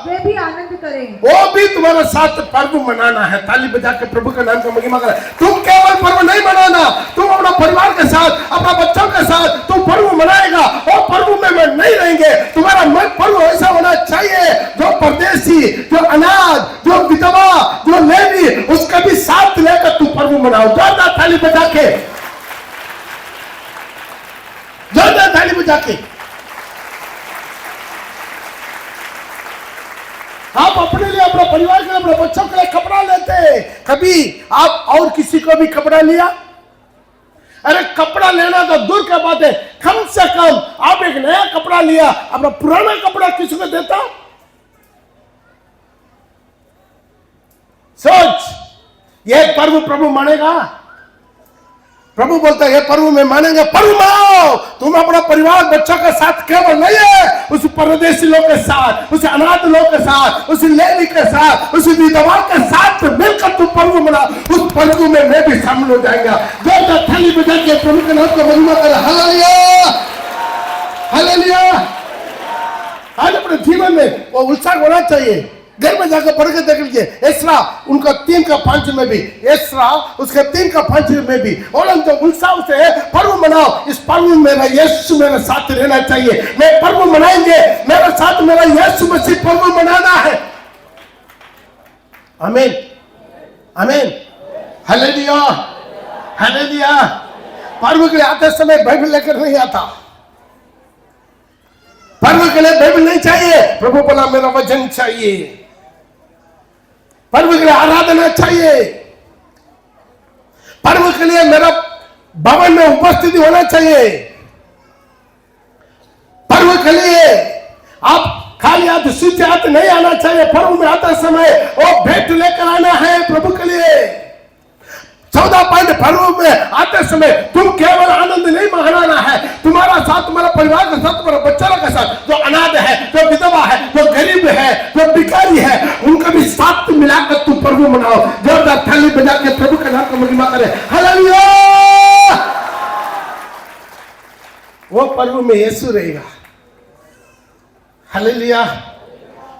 वे भी आनंद करें। वो भी तुम्हारे साथ पर्व मनाना है। ताली बजा के प्रभु के नाम का महिमा करें। तुम केवल पर्व नहीं मनाना, तुम अपना परिवार के साथ, अपना बच्चों के साथ तुम पर्व मनाएगा और पर्व में नहीं रहेंगे। तुम्हारा मन पर्व ऐसा होना चाहिए, जो परदेशी, जो अनाथ, जो विधवा, जो लेवी, उसका भी साथ लेकर तुम पर्व मनाओ। जोरदार ताली बजा के, जोरदार ताली बजा के। आप अपने लिए, अपने परिवार के लिए, अपने बच्चों के लिए कपड़ा लेते, कभी आप और किसी को भी कपड़ा लिया? अरे कपड़ा लेना तो दूर की बात है, कम से कम आप एक नया कपड़ा लिया, अपना पुराना कपड़ा किसी को देता? सोच, ये पर्व प्रभु मानेगा? प्रभु बोलता है ये पर्व में मानेंगे, पर्व मनाओ। तुम अपना परिवार बच्चों के साथ केवल नहीं है, उस परदेशी लोग के साथ, उस अनाथ लोग के साथ, उस लेवी के साथ, उस विधवा के साथ मिलकर तुम पर्व मनाओ। उस पर्व में मैं भी शामिल हो जाएगा। जो थाली बजा के प्रभु के नाम को महिमा करे। Hallelujah, hallelujah. आज अपने जीवन में वो उत्साह होना चाहिए। घर में जाकर पढ़ के देख लीजिए, एस्रा उनका 3 का 5 में भी, एस्रा उसके 3 का 5 में भी, और जो उत्साह से पर्व मनाओ। इस पर्व में मेरा यीशु मेरे साथ रहना चाहिए, मैं पर्व मनाएंगे, मेरे साथ मेरा यीशु मसीह पर्व मनाना है। आमीन, आमीन, हालेलुया, हालेलुया। पर्व के लिए आते समय बाइबल लेकर नहीं आता, पर्व के लिए बाइबल नहीं चाहिए। प्रभु बोला मेरा वचन चाहिए। पर्व के लिए आराधना चाहिए, पर्व के लिए मेरा भवन में उपस्थिति होना चाहिए। पर्व के लिए आप खाली हाथ सूचे हाथ नहीं आना चाहिए। पर्व में आते समय वो भेंट लेकर आना है प्रभु के लिए। 14 पॉइंट, पर्व में आते समय तुम केवल आनंद नहीं मनाना है, तुम्हारा साथ, तुम्हारा परिवार के साथ, तुम्हारा बच्चों के साथ, जो अनाथ है, जो विधवा है, जो गरीब है, जो भिखारी है, उनका भी साथ मिलाकर तुम पर्व मनाओ। जोरदार थाली बजा के प्रभु के नाम का महिमा करें। हालेलुया। वो पर्व में यीशु रहेगा। हालेलुया।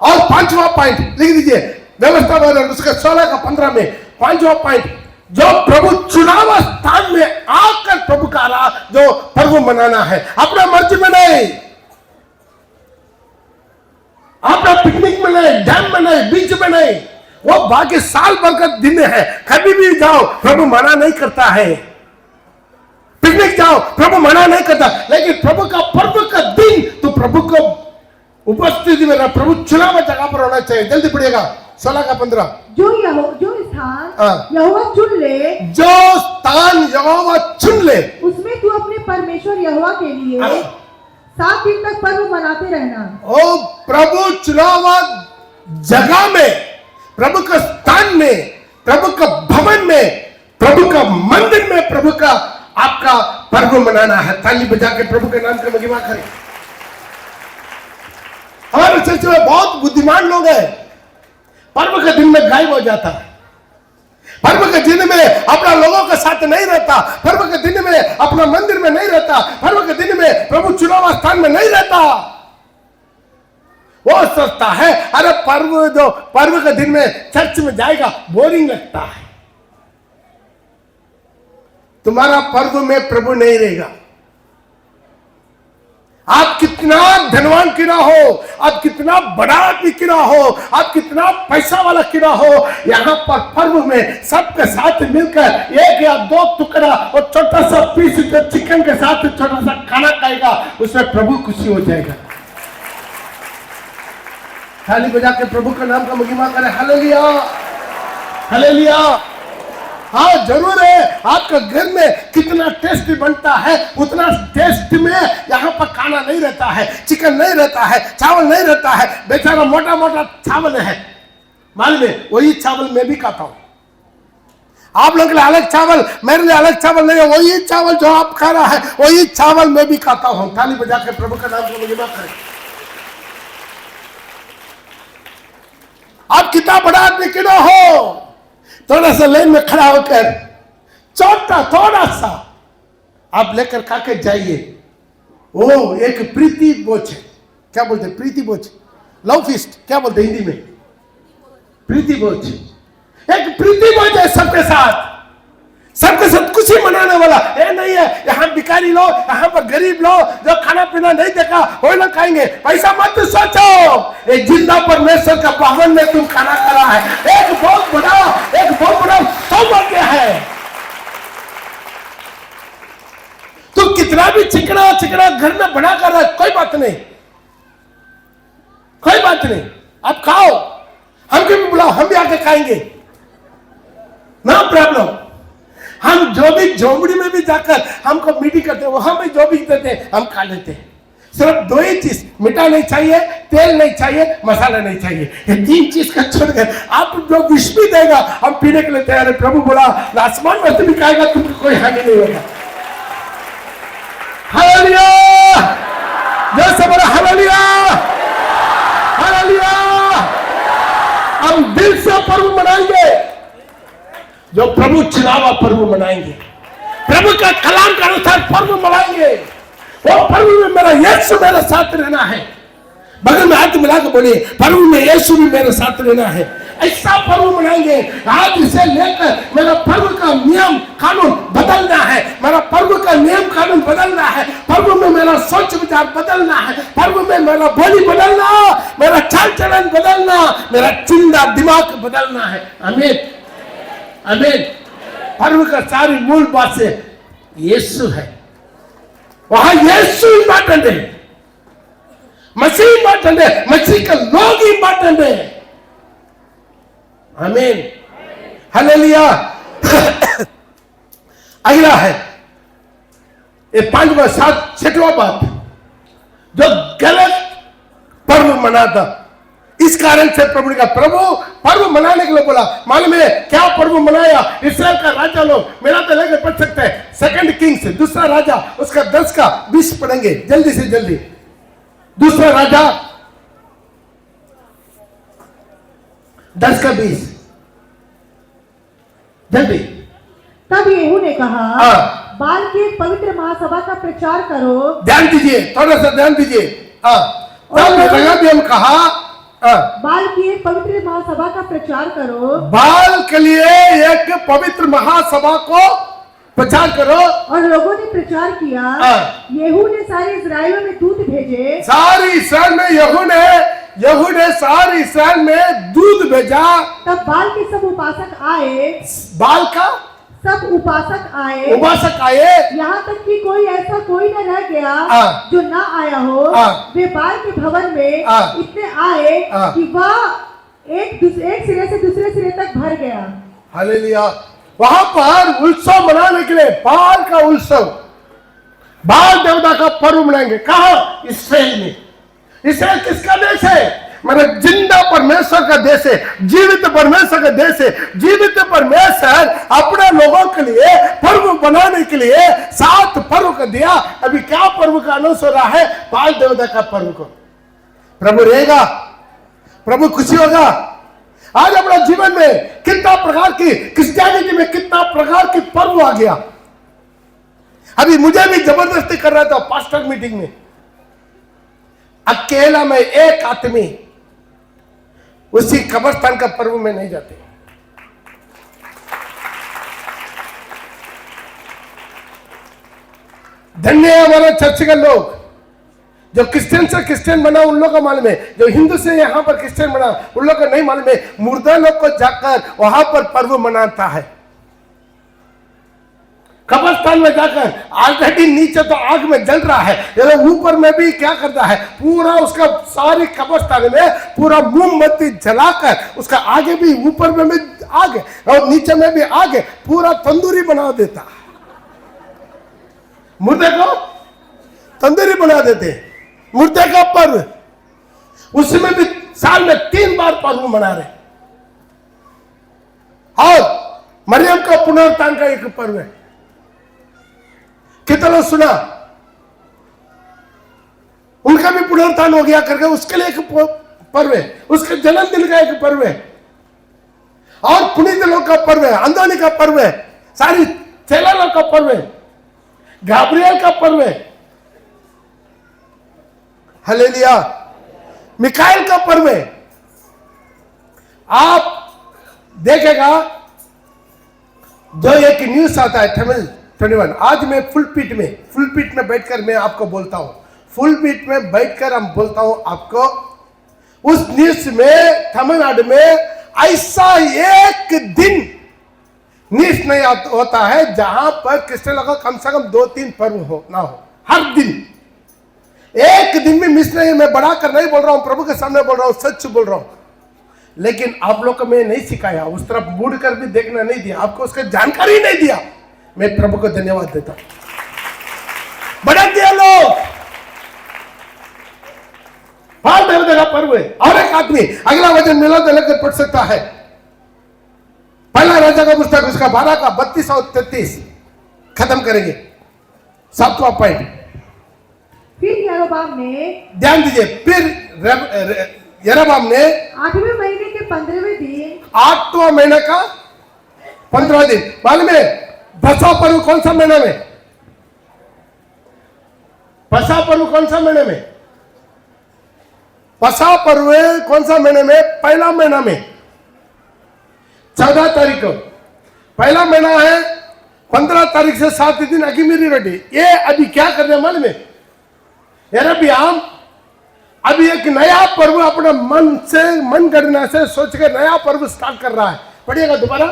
और 5वां पॉइंट लिख दीजिए, व्यवस्था उसका 16 का 15 में 5वां पॉइंट, जो प्रभु चुनाव स्थान में आकर प्रभु का जो पर्व मनाना है, अपना मर्जी में नहीं, अपना पिकनिक में नहीं, डैम में नहीं, बीच में नहीं, वो बाकी साल भर का दिन है। कभी भी जाओ प्रभु मना नहीं करता है। पिकनिक जाओ प्रभु मना नहीं करता, लेकिन प्रभु का पर्व का दिन तो प्रभु को उपस्थिति में प्रभु चुनाव जगह पर होना चाहिए। जल्दी पढ़िएगा 16 का 15। जो स्थान यहोवा चुन ले, जो स्थान यहोवा चुन ले, उसमें तू अपने परमेश्वर यहोवा के लिए 7 दिन तक पर्व मनाते रहना। ओ प्रभु चुनाव जगह में, प्रभु का स्थान में, प्रभु का भवन में, प्रभु का मंदिर में, प्रभु का आपका पर्व मनाना है। ताली बजा के प्रभु के नाम की महिमा करें। हमारे चर्च में बहुत बुद्धिमान लोग हैं, पर्व के दिन में गायब हो जाता है, पर्व के दिन में अपना लोगों के साथ नहीं रहता, पर्व के दिन में अपना मंदिर में नहीं रहता, पर्व के दिन में प्रभु चुनाव स्थान में नहीं रहता। वो सोचता है अरे पर्व के दिन में चर्च में जाएगा, बोरिंग लगता है। तुम्हारा पर्व में प्रभु नहीं रहेगा। आप कितना धनवान क्यों ना हो, आप कितना बड़ा आदमी क्यों ना हो, आप कितना पैसा वाला क्यों ना हो, यहाँ पर पर्व में सबके साथ मिलकर एक या दो टुकड़ा और छोटा सा पीस चिकन के साथ छोटा सा खाना खाएगा, उसमें प्रभु खुशी हो जाएगा। थाली बजा के प्रभु का नाम का महिमा करें। Hallelujah, hallelujah. हाँ जरूर है, आपका घर में कितना टेस्ट बनता है उतना टेस्ट में यहाँ पर खाना नहीं रहता है, चिकन नहीं रहता है, चावल नहीं रहता है, बेचारा मोटा मोटा चावल है। मालूम है, वही चावल मैं भी खाता हूँ। आप लोग के लिए अलग चावल, मेरे लिए अलग चावल नहीं है, वही चावल जो आप खा रहा है वही चावल मैं भी खाता हूँ। थाली बजा के प्रभु का नाम का महिमा करें। आप कितना बड़ा आदमी क्यों ना हो, थोड़ा सा लाइन में खड़ा होकर छोटा थोड़ा सा आप लेकर खा के जाइए। वो एक प्रीति भोज है, क्या बोलते हैं प्रीति भोज, लव फीस्ट क्या बोलते हैं हिंदी में, प्रीति भोज। एक प्रीति भोज है सबके साथ खुशी मनाने वाला। ये नहीं है यहाँ भिखारी लोग, यहाँ पर गरीब लोग जो खाना पीना नहीं देखा वो लोग खाएंगे। पैसा मत सोचो, एक जिंदा परमेश्वर का भवन में तुम खाना खा है। एक बहुत बड़ा सौभाग्य है। तुम कितना भी चिकना घर में बना कर रहा, कोई बात नहीं, कोई बात नहीं, आप खाओ, हमको भी बुलाओ, हम भी आके खाएंगे, नो प्रॉब्लम। हम जो भी झोपड़ी में भी जाकर हमको मीटिंग करते हैं, वहां भी जो भी देते हैं हम खा लेते हैं। सिर्फ दो ही चीज, मीठा नहीं चाहिए, तेल नहीं चाहिए, मसाला नहीं चाहिए, ये तीन चीज का छोड़ कर आप जो विष भी देगा हम पीने के लिए तैयार है। प्रभु बोला आसमान में भी खाएगा तुमको कोई हानि नहीं होगा। हालेलुया, जैसे बोला हालेलुया, हालेलुया। हम दिल से पर्व मनाएंगे, जो प्रभु चुनावा पर्व मनाएंगे, प्रभु का कलाम के अनुसार पर्व मनाएंगे। वो पर्व में मेरा यीशु मेरे साथ रहना है। बगल में हाथ मिला के बोलिए पर्व में यीशु भी मेरे साथ रहना है। ऐसा पर्व मनाएंगे, आज इसे लेकर मेरा पर्व का नियम कानून बदलना है, मेरा पर्व का नियम कानून बदलना है, पर्व में मेरा सोच विचार बदलना है, पर्व में मेरा बोली बदलना, मेरा चाल चलन बदलना, मेरा चिंता दिमाग बदलना है। आमीन, आमीन। पर्व का सारी मूल बात से यीशु है, वहां यीशु इंपॉर्टेंट है, मसीह इंपॉर्टेंट है, मसीह का लोग इंपॉर्टेंट है। आमीन, हालेलुया। अगला है ये 5वां 6वां बात, जो गलत पर्व मनाता। इस कारण से प्रभु ने कहा, प्रभु पर्व मनाने के लिए बोला। मालूम है क्या पर्व मनाया? इस्राएल का राजा लोग, मेरा तो लेकर पढ़ सकते हैं 2 किंग्स, दूसरा राजा उसका 10 का 20 पढ़ेंगे जल्दी से जल्दी। दूसरा राजा 10 का 20 जल्दी। तब येहू ने कहा, बाल की एक पवित्र महासभा का प्रचार करो। ध्यान दीजिए, थोड़ा सा ध्यान दीजिए। हम कहा बाल की एक पवित्र महासभा का प्रचार करो। बाल के लिए एक पवित्र महासभा को प्रचार करो। और लोगों ने प्रचार किया। येहू ने सारे इस्राएल में दूत भेजे। सारी इस्राएल में यहू ने सारी इस्राएल में दूध भेजा। तब बाल के सब उपासक आए। बाल का सब उपासक आए, यहाँ तक कि कोई न रह गया जो ना आया हो। वे बाल के भवन में इतने आए कि वह एक सिरे से दूसरे सिरे तक भर गया। हालेलुया। वहां पर उत्सव मनाने के लिए बाल का उत्सव, बाल देवता का पर्व मनाएंगे। कहा? इस्राएल में। इस्राएल किसका देश है? मेरे जिंदा परमेश्वर का देश है, जीवित परमेश्वर का देश है। जीवित परमेश्वर अपने लोगों के लिए पर्व बनाने के लिए 7 पर्व को दिया। अभी क्या पर्व का अनाउंस हो रहा है? बाल देवता का पर्व को प्रभु रहेगा, प्रभु खुशी होगा। आज अपना जीवन में कितना प्रकार की क्रिश्चियनिटी में कितना प्रकार की पर्व आ गया। अभी मुझे भी जबरदस्ती कर रहा था पास्टर मीटिंग में, अकेला में एक आदमी उसी कब्रिस्तान का पर्व में नहीं जाते। धन्य है हमारे चर्च के लोग जो क्रिश्चियन से क्रिश्चियन बना, उन लोगों को मालूम है। जो हिंदू से यहां पर क्रिश्चियन बना, उन लोगों को नहीं मालूम है। मुर्दा लोग को जाकर वहां पर पर्व मनाता है। कब्रिस्तान में जाकर ऑलरेडी नीचे तो आग में जल रहा है, ये ऊपर में भी क्या करता है, पूरा उसका सारी कब्रिस्तान में पूरा मोमबत्ती जलाकर उसका आगे भी ऊपर में भी आग और नीचे में भी आग, पूरा तंदूरी बना देता है। मुर्दे को तंदूरी बना देते, मुर्दे का पर्व। उसमें भी साल में 3 बार पर्व मना रहे। और मरियम का पुनरुत्थान का एक पर्व है, कितना सुना, उनका भी पुनरुत्थान हो गया करके उसके लिए एक पर्व है, उसके जन्मदिन का एक पर्व है। और पुनीत लोग का पर्व है, अंदोनी का पर्व है, सारी चेला लोग का पर्व है, गाब्रियल का पर्व है, हालेलुया, मिकाएल का पर्व है। आप देखेगा जो एक न्यूज आता है तमिल 21, आज मैं फुल पीट में बैठकर मैं आपको बोलता हूं, फुल पीट में बैठकर हम बोलता हूं आपको। उस न्यूज में तमिलनाडु में ऐसा एक दिन न्यूज नहीं होता है जहां पर क्रिश्चियन लोगों का कम से कम 2-3 पर्व हो ना हो। हर दिन, एक दिन भी मिस नहीं। मैं बढ़ाकर नहीं बोल रहा हूं, प्रभु के सामने बोल रहा हूं, सच बोल रहा हूं। लेकिन आप लोग को मैं नहीं सिखाया, उस तरफ मुड़ कर भी देखना नहीं दिया, आपको उसका जानकारी नहीं दिया। मैं प्रभु को धन्यवाद देता हूं, बढ़ा दिया लोग। बाल देवता का पर्व है। और एक आदमी अगला वचन मिला तो लेकर पढ़ सकता है, पहला राजा का पुस्तक उसका 12 का 32 और 33 खत्म करेंगे। 7वां पॉइंट। फिर यरोबाम ने, ध्यान दीजिए, फिर यरोबाम ने 8वें महीने के 15वें दिन, 8वां महीने का 15वां दिन, मालूम है 10वां पर्व कौन सा महीने में? 10वां पर्व कौन सा महीने में? 10वां पर्व कौन सा महीने में? पहला महीना में 14 तारीख को पहला महीना है। 15 तारीख से 7 दिन अगिमिरी रेड्डी ये अभी क्या कर रहे हैं मालूम है? यरोबियाम अभी एक नया पर्व अपने मन गणना से सोच के नया पर्व स्टार्ट कर रहा है। पढ़िएगा दोबारा।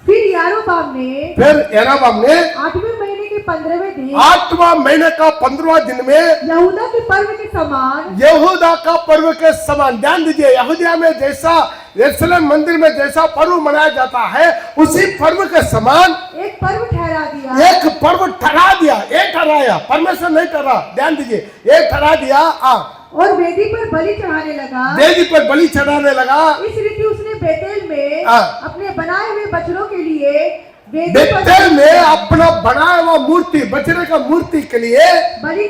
फिर यरोबाम ने 8वें महीने के 15वें दिन, 8वां महीने का 15वां दिन में यहूदा के पर्व के समान, यहूदा का पर्व के समान, ध्यान दीजिए, यहूदिया में जैसा यरूशलेम मंदिर में जैसा पर्व मनाया जाता है उसी पर्व के समान एक पर्व ठहरा दिया। एक पर्व ठहरा दिया। एक ठहराया, परमेश्वर नहीं ठहरा, ध्यान दीजिए, एक ठहरा दिया। और वेदी पर बलि चढ़ाने लगा, वेदी पर बलि चढ़ाने लगा। इस रीति उसने बेतेल में अपने बनाए हुए बछड़ों के लिए, बेतेल में अपना बनाया हुआ मूर्ति, बछड़े का मूर्ति के लिए बलि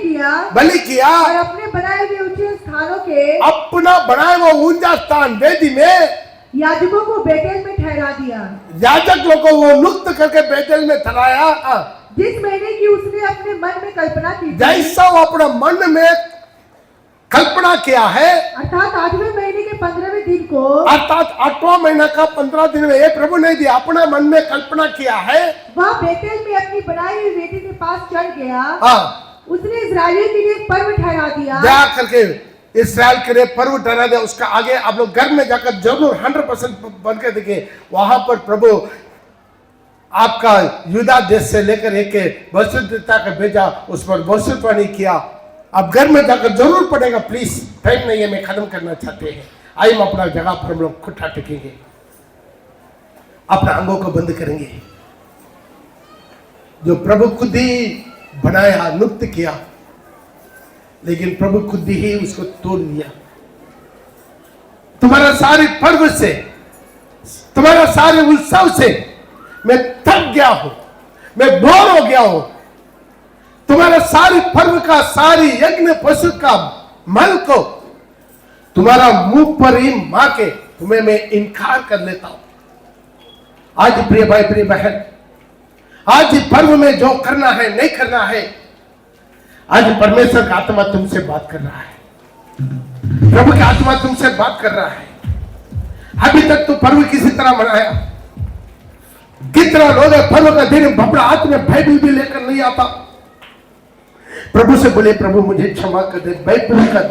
किया और अपने बनाए हुए ऊंचे स्थानों के, अपना बनाया हुआ ऊंचा स्थान वेदी में याजकों को बेतेल में ठहरा दिया। याजक लोगों को वो नियुक्त करके बेतेल में ठहराया। जिस महीने की उसने अपने मन में कल्पना की, जैसा वो अपना मन में कल्पना किया है, अर्थात 8वें महीने के 15वें दिन को, अर्थात 8वां महीना का 15 दिन में, ये प्रभु ने दिया, अपना मन में कल्पना किया है। वह बेतेल में अपनी बनाई हुई वेदी के पास चढ़ गया। उसने इस्राएलियों के लिए पर्व ठहरा दिया, जा करके इस्राएल के लिए पर्व ठहरा दिया। उसका आगे आप लोग घर में जाकर जरूर 100% बन के देखिए, वहां पर प्रभु आपका यूदा देश से लेकर एक भविष्यद्वक्ता का भेजा, उस पर भविष्यवाणी किया। आप घर में जाकर जरूर पढ़ेगा, प्लीज, टाइम नहीं है, मैं खत्म करना चाहते हैं। आइए हम अपना जगह पर हम लोग खुट्टा टेकेंगे, अपने अंगों को बंद करेंगे। जो प्रभु खुद ही बनाया, नियुक्त किया, लेकिन प्रभु खुद ही उसको तोड़ दिया। तुम्हारा सारे पर्व से, तुम्हारा सारे उत्सव से मैं थक गया हूं, मैं बोर हो गया हूं। तुम्हारा सारी पर्व का, सारी यज्ञ पशु का मल को तुम्हारा मुंह पर ही मार के तुम्हें मैं इनकार कर लेता हूं। आज प्रिय भाई, प्रिय बहन, आज पर्व में जो करना है, नहीं करना है, आज परमेश्वर का आत्मा तुमसे बात कर रहा है, प्रभु की आत्मा तुमसे बात कर रहा है। अभी तक तो पर्व किसी तरह मनाया, कितना लोग पर्व का दिन अपना हाथ में बाइबल भी लेकर नहीं आता। प्रभु से बोले, प्रभु मुझे क्षमा कर दे, बाइबल का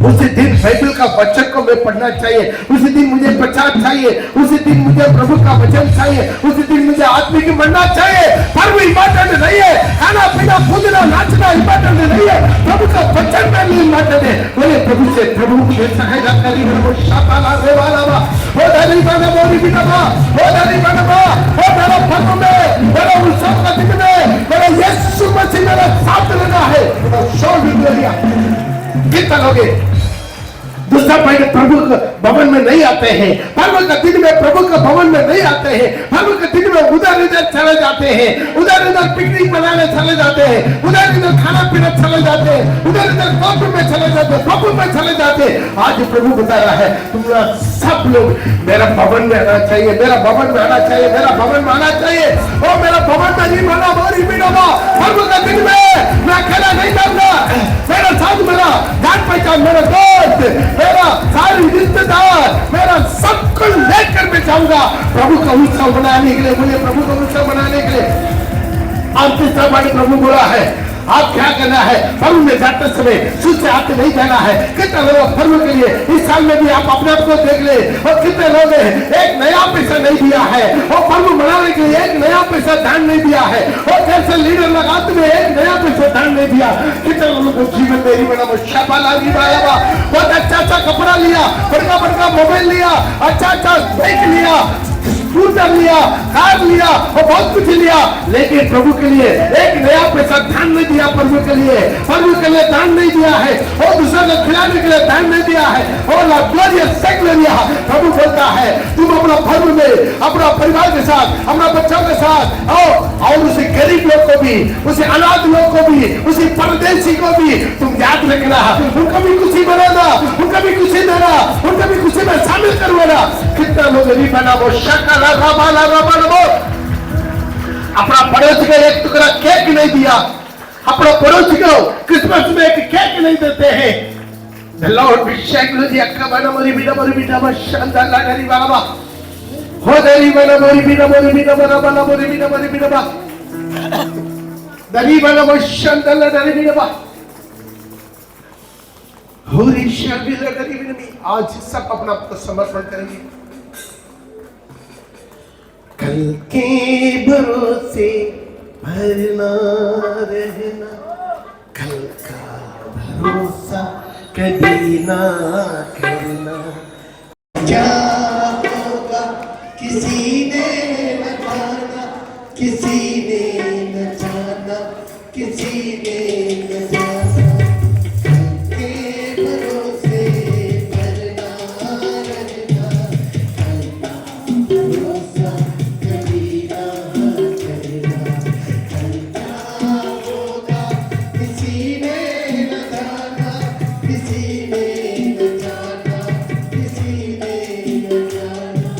उसी दिन बाइबल का वचन को मैं पढ़ना चाहिए, उसी दिन मुझे प्रचार चाहिए, उसी दिन मुझे प्रभु का वचन चाहिए, उसी दिन मुझे आत्मिक बनना चाहिए। पर्व इम्पोर्टेंट नहीं है, खाना पीना कूदना नाचना इम्पोर्टेंट नहीं है, प्रभु का वचन में नहीं इम्पोर्टेंट है। बोले प्रभु से, प्रभु मुझे सहायता करी, वो शापाला रेवाला बा, वो धनी बना बोरी बिना बा, वो धनी बना बा, वो मेरा पर्व में, मेरा उत्सव का दिन में, मेरा यीशु मसीह मेरा साथ लेना है। शोर भी बोलिया कितना लोगे दूसरा पॉइंट, प्रभु के भवन में नहीं आते हैं, पर्व का दिन में प्रभु के भवन में नहीं आते हैं, पर्व के दिन में उधर इधर चले जाते हैं, उधर इधर पिकनिक मनाने चले जाते हैं, उधर इधर खाना पीना चले जाते हैं, उधर इधर कॉपी में चले जाते हैं, कॉपी में चले जाते हैं। आज प्रभु बता रहा है, तुम सब लोग मेरा भवन में आना चाहिए, मेरा भवन में आना चाहिए, मेरा भवन में आना चाहिए। ओ मेरा भवन में नहीं माना बोरी बिना, पर्व का दिन में मैं अकेला नहीं जाऊंगा, मेरा साथ मेरा जान पहचान, मेरा दोस्त, मेरा सारे रिश्तेदार, मेरा सबको लेकर मैं जाऊंगा प्रभु का उत्सव मनाने के लिए। बोले प्रभु का उत्सव मनाने के लिए। और तीसरा बात प्रभु बोला है, आप क्या करना है, पर्व में जाते समय सुध से आते नहीं जाना है। कितने लोग पर्व के लिए इस साल में भी आप अपने आप को देख ले, और कितने लोग एक नया पैसा नहीं दिया है, और पर्व मनाने के लिए एक नया पैसा दान नहीं दिया है, और कैसे लीडर लगाते हुए एक नया पैसा दान नहीं दिया। कितने लोगों को जीवन मेरी बना बहुत अच्छा अच्छा कपड़ा लिया, बड़का बड़का मोबाइल लिया, अच्छा अच्छा बाइक लिया, स्कूटर लिया, कार लिया, और बहुत कुछ लिया, लेकिन प्रभु के लिए एक नया पैसा दान नहीं दिया। प्रभु के लिए दान नहीं दिया है, और दूसरे को खिलाने के लिए दान नहीं दिया है, और लिया। प्रभु बोलता है, तुम अपना पर्व में अपना परिवार के साथ, अपना बच्चों के साथ और उसी गरीब लोग को भी, उसी अनाथ लोग को भी, उसी परदेशी को भी तुम याद रखना, उनको भी खुशी बनाना, उनको भी खुशी देना, उनको भी खुशी में शामिल करवाना। कितना लोग नहीं बना वो शक्ल अपना पड़ोसी को एक टुकड़ा केक नहीं दिया, अपना पड़ोसी को क्रिसमस में एक केक नहीं देते हैं। The Lord will shake the akabana mori bida bashanda la gari baba ho dari bana mori bida bana mori bida ba dari bana bashanda la dari bida ba होरी शादी la gari bida mi। आज सब अपना आपको समर्पण करेंगे। कल के भरोसे भरना रहना, कल का भरोसा कभी ना करना। क्या होगा किसी ने न जाना, किसी ने न जाना, किसी ने न जाना। के भरोसे भरना रहना, कल का भरोसा कभी ना करना। कल क्या होगा किसी ने न जाना, किसी ने न जाना, किसी ने न जाना।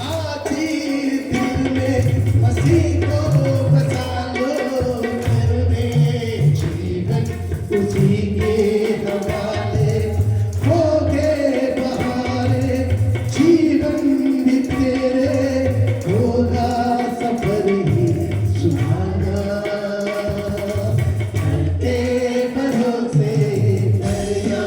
आज ही दिल में मसीह को बसा लो, घर में जीवन उसी के हवाले हो गए बहारे। जीवन भी तेरे होगा सफर ही सुहाना। करते भरोसे दरिया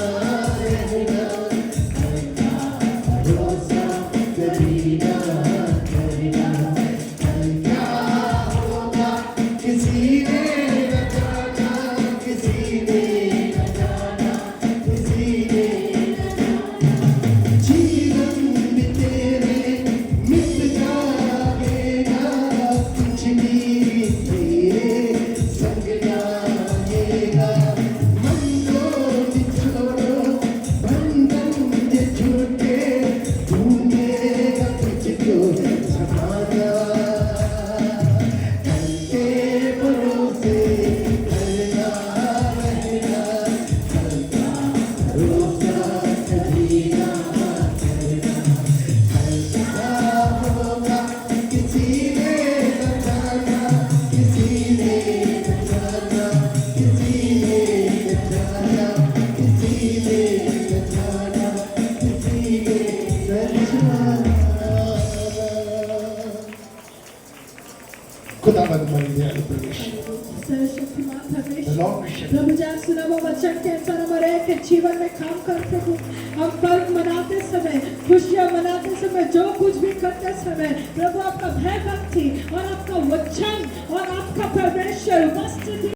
खुदावंद मंदिर अनुप्रवेश सर्वशक्तिमान परमेश्वर, The Lord will show. प्रभु जी आप सुना हुआ वचन के अनुसार हमारे के जीवन में काम कर प्रभु। हम पर्व मनाते समय, खुशियां मनाते समय, जो कुछ भी करते समय प्रभु आपका भय भक्ति और आपका वचन और आपका परमेश्वर उपस्थिति